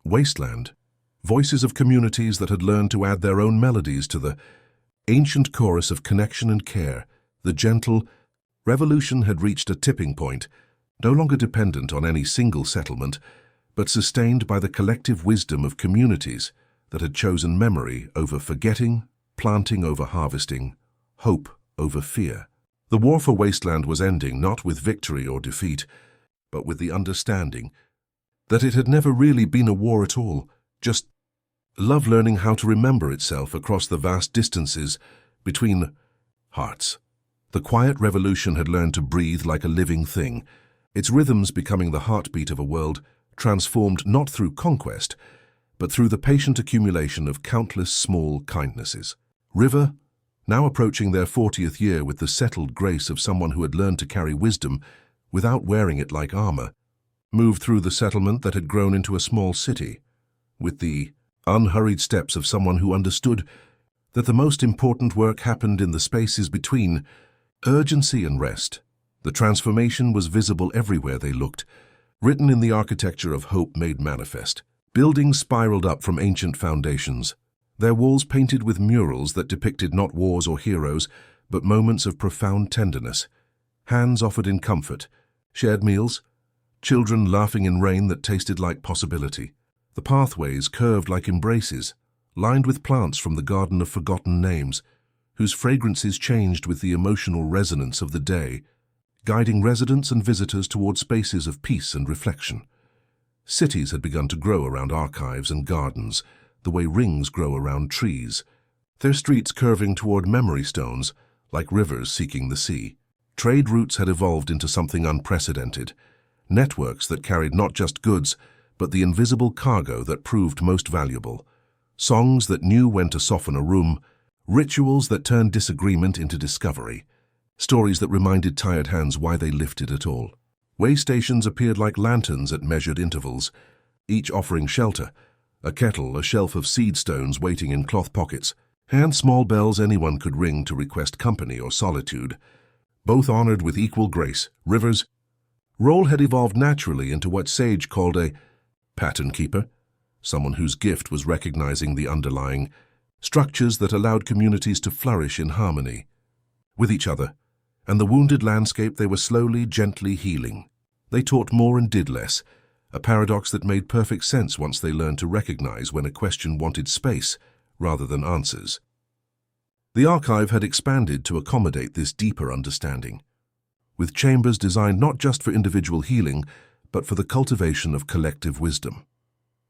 S2: wasteland, voices of communities that had learned to add their own melodies to the ancient chorus of connection and care. The gentle revolution had reached a tipping point, no longer dependent on any single settlement, but sustained by the collective wisdom of communities that had chosen memory over forgetting, planting over harvesting, hope over fear. The war for Wasteland was ending not with victory or defeat, but with the understanding that it had never really been a war at all, just love learning how to remember itself across the vast distances between hearts. The quiet revolution had learned to breathe like a living thing, its rhythms becoming the heartbeat of a world transformed not through conquest, but through the patient accumulation of countless small kindnesses. River, now approaching their 40th year with the settled grace of someone who had learned to carry wisdom without wearing it like armor, moved through the settlement that had grown into a small city, with the unhurried steps of someone who understood that the most important work happened in the spaces between urgency and rest. The transformation was visible everywhere they looked, written in the architecture of hope made manifest. Buildings spiraled up from ancient foundations, their walls painted with murals that depicted not wars or heroes, but moments of profound tenderness. Hands offered in comfort, shared meals, children laughing in rain that tasted like possibility. The pathways curved like embraces, lined with plants from the garden of forgotten names, whose fragrances changed with the emotional resonance of the day, guiding residents and visitors toward spaces of peace and reflection. Cities had begun to grow around archives and gardens, the way rings grow around trees, their streets curving toward memory stones, like rivers seeking the sea. Trade routes had evolved into something unprecedented, networks that carried not just goods, but the invisible cargo that proved most valuable. Songs that knew when to soften a room, rituals that turned disagreement into discovery, stories that reminded tired hands why they lifted at all. Way stations appeared like lanterns at measured intervals, each offering shelter, a kettle, a shelf of seed stones waiting in cloth pockets, and small bells anyone could ring to request company or solitude, both honored with equal grace. River's role had evolved naturally into what Sage called a pattern keeper, someone whose gift was recognizing the underlying structures that allowed communities to flourish in harmony with each other, and the wounded landscape they were slowly, gently healing. They taught more and did less, a paradox that made perfect sense once they learned to recognize when a question wanted space rather than answers. The archive had expanded to accommodate this deeper understanding, with chambers designed not just for individual healing, but for the cultivation of collective wisdom.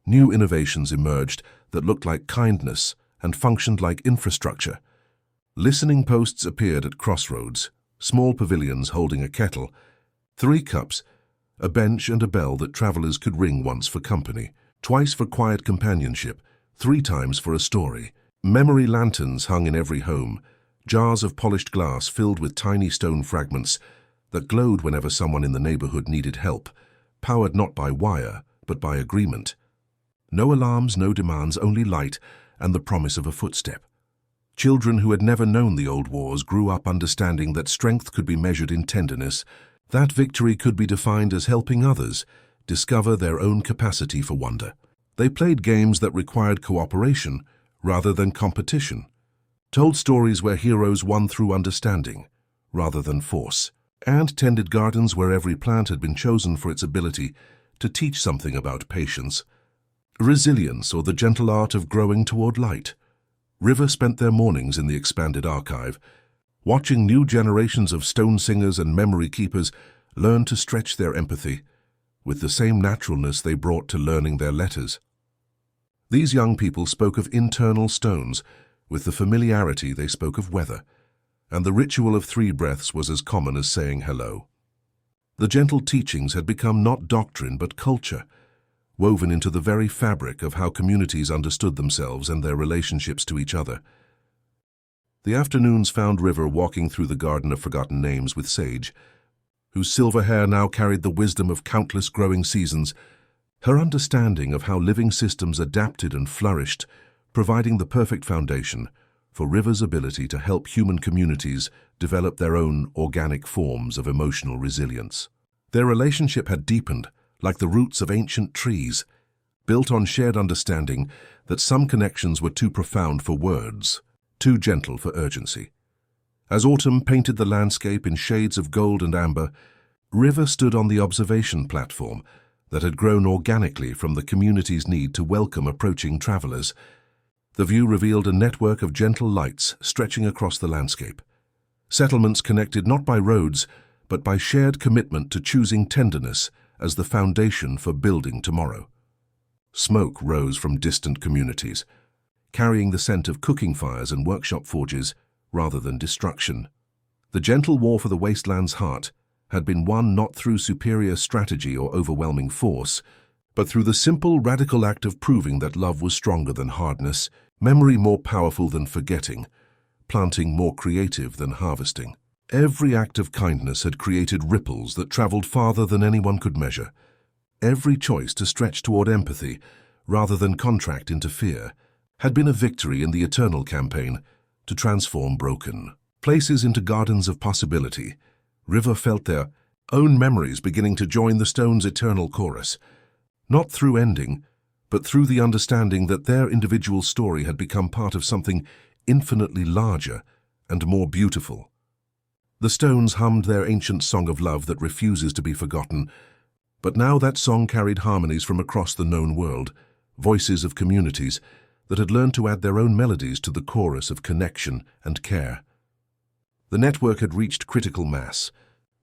S2: New innovations emerged that looked like kindness and functioned like infrastructure. Listening posts appeared at crossroads, small pavilions holding a kettle, 3 cups, a bench and a bell that travelers could ring once for company, twice for quiet companionship, 3 times for a story. Memory lanterns hung in every home, jars of polished glass filled with tiny stone fragments that glowed whenever someone in the neighborhood needed help, powered not by wire, but by agreement. No alarms, no demands, only light and the promise of a footstep. Children who had never known the old wars grew up understanding that strength could be measured in tenderness, that victory could be defined as helping others discover their own capacity for wonder. They played games that required cooperation rather than competition, told stories where heroes won through understanding rather than force, and tended gardens where every plant had been chosen for its ability to teach something about patience, resilience, or the gentle art of growing toward light. River spent their mornings in the expanded archive, watching new generations of stone singers and memory keepers learn to stretch their empathy with the same naturalness they brought to learning their letters. These young people spoke of internal stones with the familiarity they spoke of weather, and the ritual of 3 breaths was as common as saying hello. The gentle teachings had become not doctrine but culture, woven into the very fabric of how communities understood themselves and their relationships to each other. The afternoons found River walking through the Garden of Forgotten Names with Sage, whose silver hair now carried the wisdom of countless growing seasons, her understanding of how living systems adapted and flourished, providing the perfect foundation for River's ability to help human communities develop their own organic forms of emotional resilience. Their relationship had deepened, like the roots of ancient trees, built on shared understanding that some connections were too profound for words, too gentle for urgency. As autumn painted the landscape in shades of gold and amber, River stood on the observation platform that had grown organically from the community's need to welcome approaching travelers. The view revealed a network of gentle lights stretching across the landscape. Settlements connected not by roads, but by shared commitment to choosing tenderness as the foundation for building tomorrow. Smoke rose from distant communities, carrying the scent of cooking fires and workshop forges rather than destruction. The gentle war for the Wasteland's heart had been won not through superior strategy or overwhelming force, but through the simple, radical act of proving that love was stronger than hardness, memory more powerful than forgetting, planting more creative than harvesting. Every act of kindness had created ripples that traveled farther than anyone could measure. Every choice to stretch toward empathy, rather than contract into fear, had been a victory in the eternal campaign to transform broken places into gardens of possibility. River felt their own memories beginning to join the stone's eternal chorus, not through ending, but through the understanding that their individual story had become part of something infinitely larger and more beautiful. The stones hummed their ancient song of love that refuses to be forgotten, but now that song carried harmonies from across the known world, voices of communities that had learned to add their own melodies to the chorus of connection and care. The network had reached critical mass,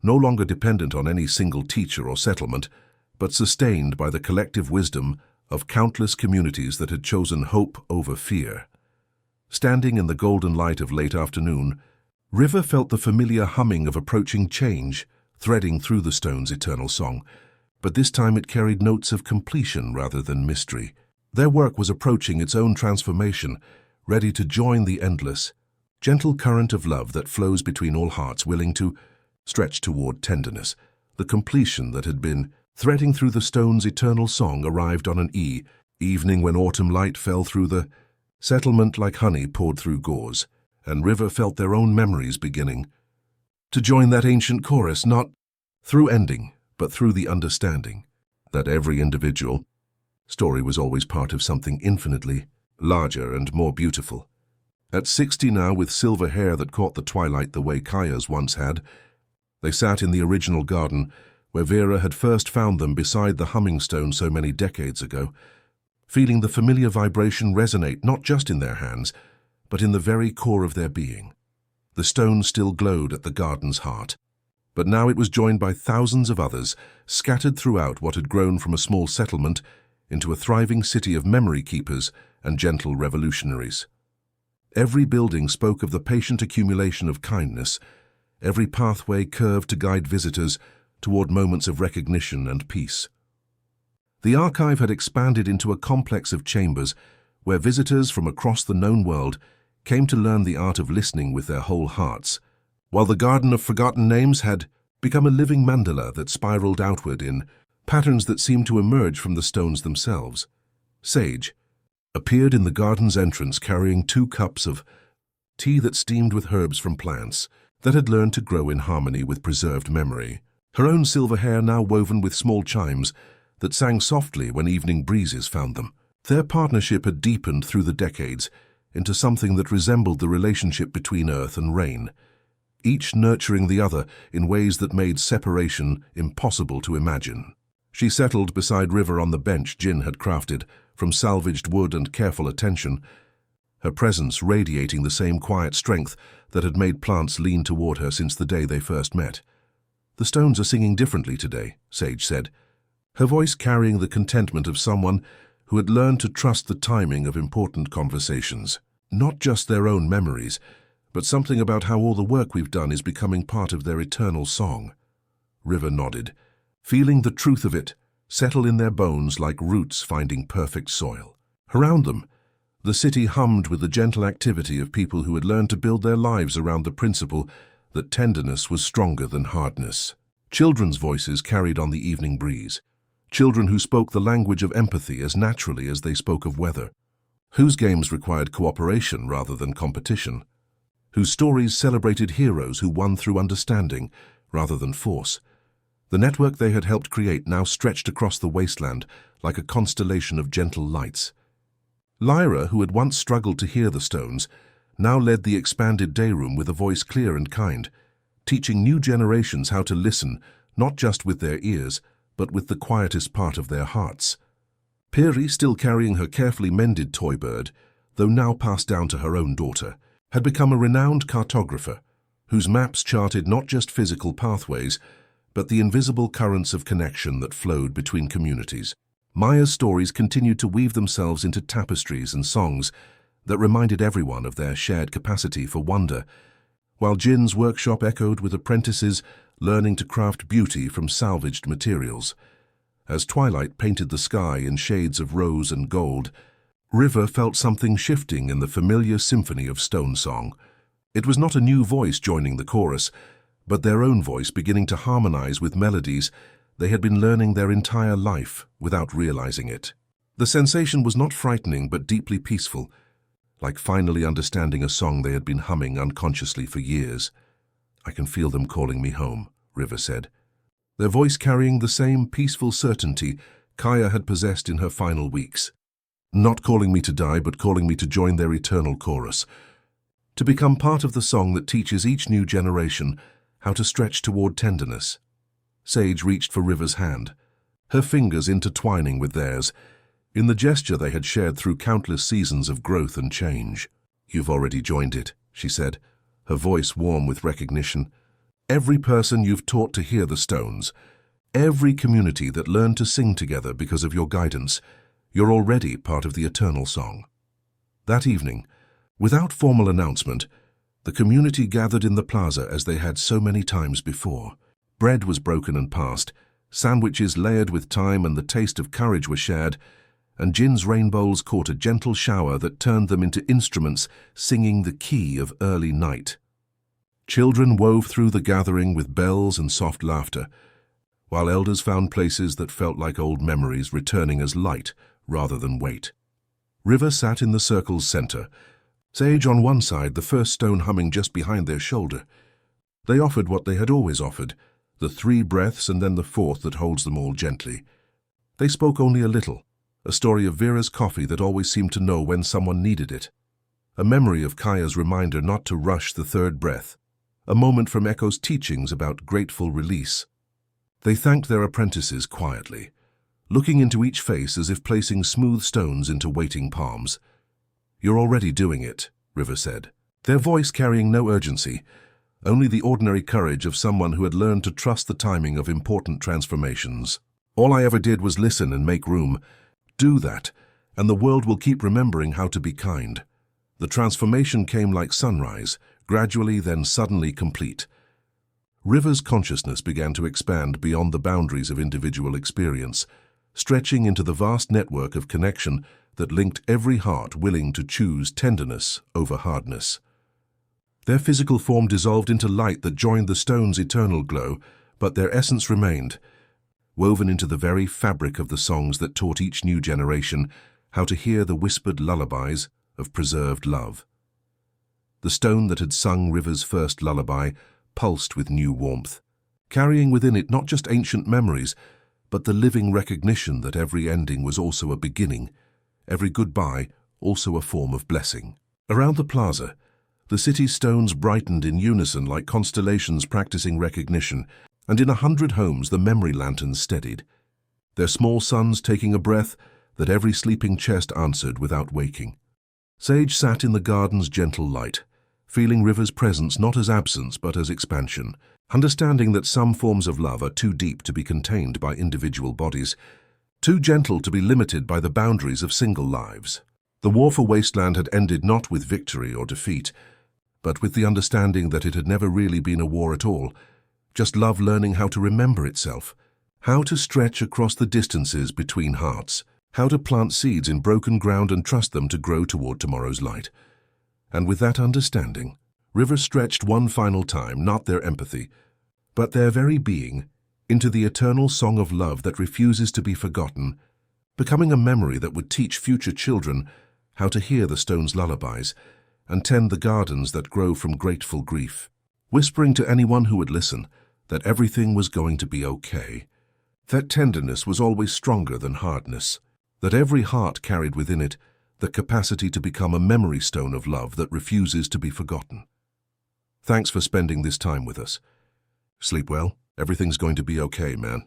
S2: no longer dependent on any single teacher or settlement, but sustained by the collective wisdom of countless communities that had chosen hope over fear. Standing in the golden light of late afternoon, River felt the familiar humming of approaching change threading through the stone's eternal song, but this time it carried notes of completion rather than mystery. Their work was approaching its own transformation, ready to join the endless, gentle current of love that flows between all hearts willing to stretch toward tenderness. The completion that had been threading through the stone's eternal song arrived on an evening when autumn light fell through the settlement like honey poured through gauze, and River felt their own memories beginning to join that ancient chorus, not through ending, but through the understanding that every individual story was always part of something infinitely larger and more beautiful. At 60 now, with silver hair that caught the twilight the way Kaya's once had, they sat in the original garden where Vera had first found them beside the humming stone so many decades ago, feeling the familiar vibration resonate not just in their hands, but in the very core of their being. The stone still glowed at the garden's heart, but now it was joined by thousands of others, scattered throughout what had grown from a small settlement into a thriving city of memory keepers and gentle revolutionaries. Every building spoke of the patient accumulation of kindness, every pathway curved to guide visitors toward moments of recognition and peace. The archive had expanded into a complex of chambers where visitors from across the known world came to learn the art of listening with their whole hearts, while the Garden of Forgotten Names had become a living mandala that spiraled outward in patterns that seemed to emerge from the stones themselves. Sage appeared in the garden's entrance carrying 2 cups of tea that steamed with herbs from plants that had learned to grow in harmony with preserved memory. Her own silver hair now woven with small chimes that sang softly when evening breezes found them. Their partnership had deepened through the decades into something that resembled the relationship between earth and rain, each nurturing the other in ways that made separation impossible to imagine. She settled beside River on the bench Jin had crafted from salvaged wood and careful attention, her presence radiating the same quiet strength that had made plants lean toward her since the day they first met. "The stones are singing differently today," Sage said, her voice carrying the contentment of someone who had learned to trust the timing of important conversations. Not just their own memories, but something about how all the work we've done is becoming part of their eternal song. River nodded, feeling the truth of it settle in their bones like roots finding perfect soil. Around them, The city hummed with the gentle activity of people who had learned to build their lives around the principle that tenderness was stronger than hardness. Children's voices carried on the evening breeze. Children who spoke the language of empathy as naturally as they spoke of weather. Whose games required cooperation rather than competition. Whose stories celebrated heroes who won through understanding rather than force. The network they had helped create now stretched across the wasteland like a constellation of gentle lights. Lyra, who had once struggled to hear the stones, now led the expanded dayroom with a voice clear and kind, teaching new generations how to listen, not just with their ears, but with the quietest part of their hearts. Piri, still carrying her carefully mended toy bird, though now passed down to her own daughter, had become a renowned cartographer, whose maps charted not just physical pathways, but the invisible currents of connection that flowed between communities. Maya's stories continued to weave themselves into tapestries and songs that reminded everyone of their shared capacity for wonder, while Jin's workshop echoed with apprentices learning to craft beauty from salvaged materials. As twilight painted the sky in shades of rose and gold, River felt something shifting in the familiar symphony of stone song. It was not a new voice joining the chorus, but their own voice beginning to harmonize with melodies they had been learning their entire life without realizing it. The sensation was not frightening but deeply peaceful, like finally understanding a song they had been humming unconsciously for years. "I can feel them calling me home," River said, their voice carrying the same peaceful certainty Kaya had possessed in her final weeks. Not calling me to die, but calling me to join their eternal chorus, to become part of the song that teaches each new generation how to stretch toward tenderness. Sage reached for River's hand, her fingers intertwining with theirs, in the gesture they had shared through countless seasons of growth and change. "You've already joined it," she said, her voice warm with recognition. "Every person you've taught to hear the stones, every community that learned to sing together because of your guidance, you're already part of the eternal song." That evening, without formal announcement, the community gathered in the plaza as they had so many times before. Bread was broken and passed, sandwiches layered with thyme and the taste of courage were shared, and Jin's rainbows caught a gentle shower that turned them into instruments singing the key of early night. Children wove through the gathering with bells and soft laughter, while elders found places that felt like old memories returning as light rather than weight. River sat in the circle's center, Sage on one side, the first stone humming just behind their shoulder. They offered what they had always offered, the 3 breaths and then the 4th that holds them all gently. They spoke only a little, a story of Vera's coffee that always seemed to know when someone needed it, a memory of Kaya's reminder not to rush the 3rd breath, a moment from Echo's teachings about grateful release. They thanked their apprentices quietly, looking into each face as if placing smooth stones into waiting palms. "You're already doing it," River said, their voice carrying no urgency, only the ordinary courage of someone who had learned to trust the timing of important transformations. "All I ever did was listen and make room. Do that, and the world will keep remembering how to be kind." The transformation came like sunrise, gradually then suddenly complete. River's consciousness began to expand beyond the boundaries of individual experience, stretching into the vast network of connection that linked every heart willing to choose tenderness over hardness. Their physical form dissolved into light that joined the stone's eternal glow, but their essence remained, woven into the very fabric of the songs that taught each new generation how to hear the whispered lullabies of preserved love. The stone that had sung River's first lullaby pulsed with new warmth, carrying within it not just ancient memories, but the living recognition that every ending was also a beginning, every goodbye also a form of blessing. Around the plaza, the city's stones brightened in unison like constellations practicing recognition, and in 100 homes the memory lanterns steadied, their small suns taking a breath that every sleeping chest answered without waking. Sage sat in the garden's gentle light, feeling River's presence not as absence but as expansion, understanding that some forms of love are too deep to be contained by individual bodies, too gentle to be limited by the boundaries of single lives. The war for Wasteland had ended not with victory or defeat, but with the understanding that it had never really been a war at all, just love learning how to remember itself, how to stretch across the distances between hearts. how to plant seeds in broken ground and trust them to grow toward tomorrow's light. And with that understanding, River stretched one final time not their empathy, but their very being, into the eternal song of love that refuses to be forgotten, becoming a memory that would teach future children how to hear the stone's lullabies and tend the gardens that grow from grateful grief, whispering to anyone who would listen that everything was going to be okay. That tenderness was always stronger than hardness, that every heart carried within it the capacity to become a memory stone of love that refuses to be forgotten. Thanks for spending this time with us. Sleep well. Everything's going to be okay, man.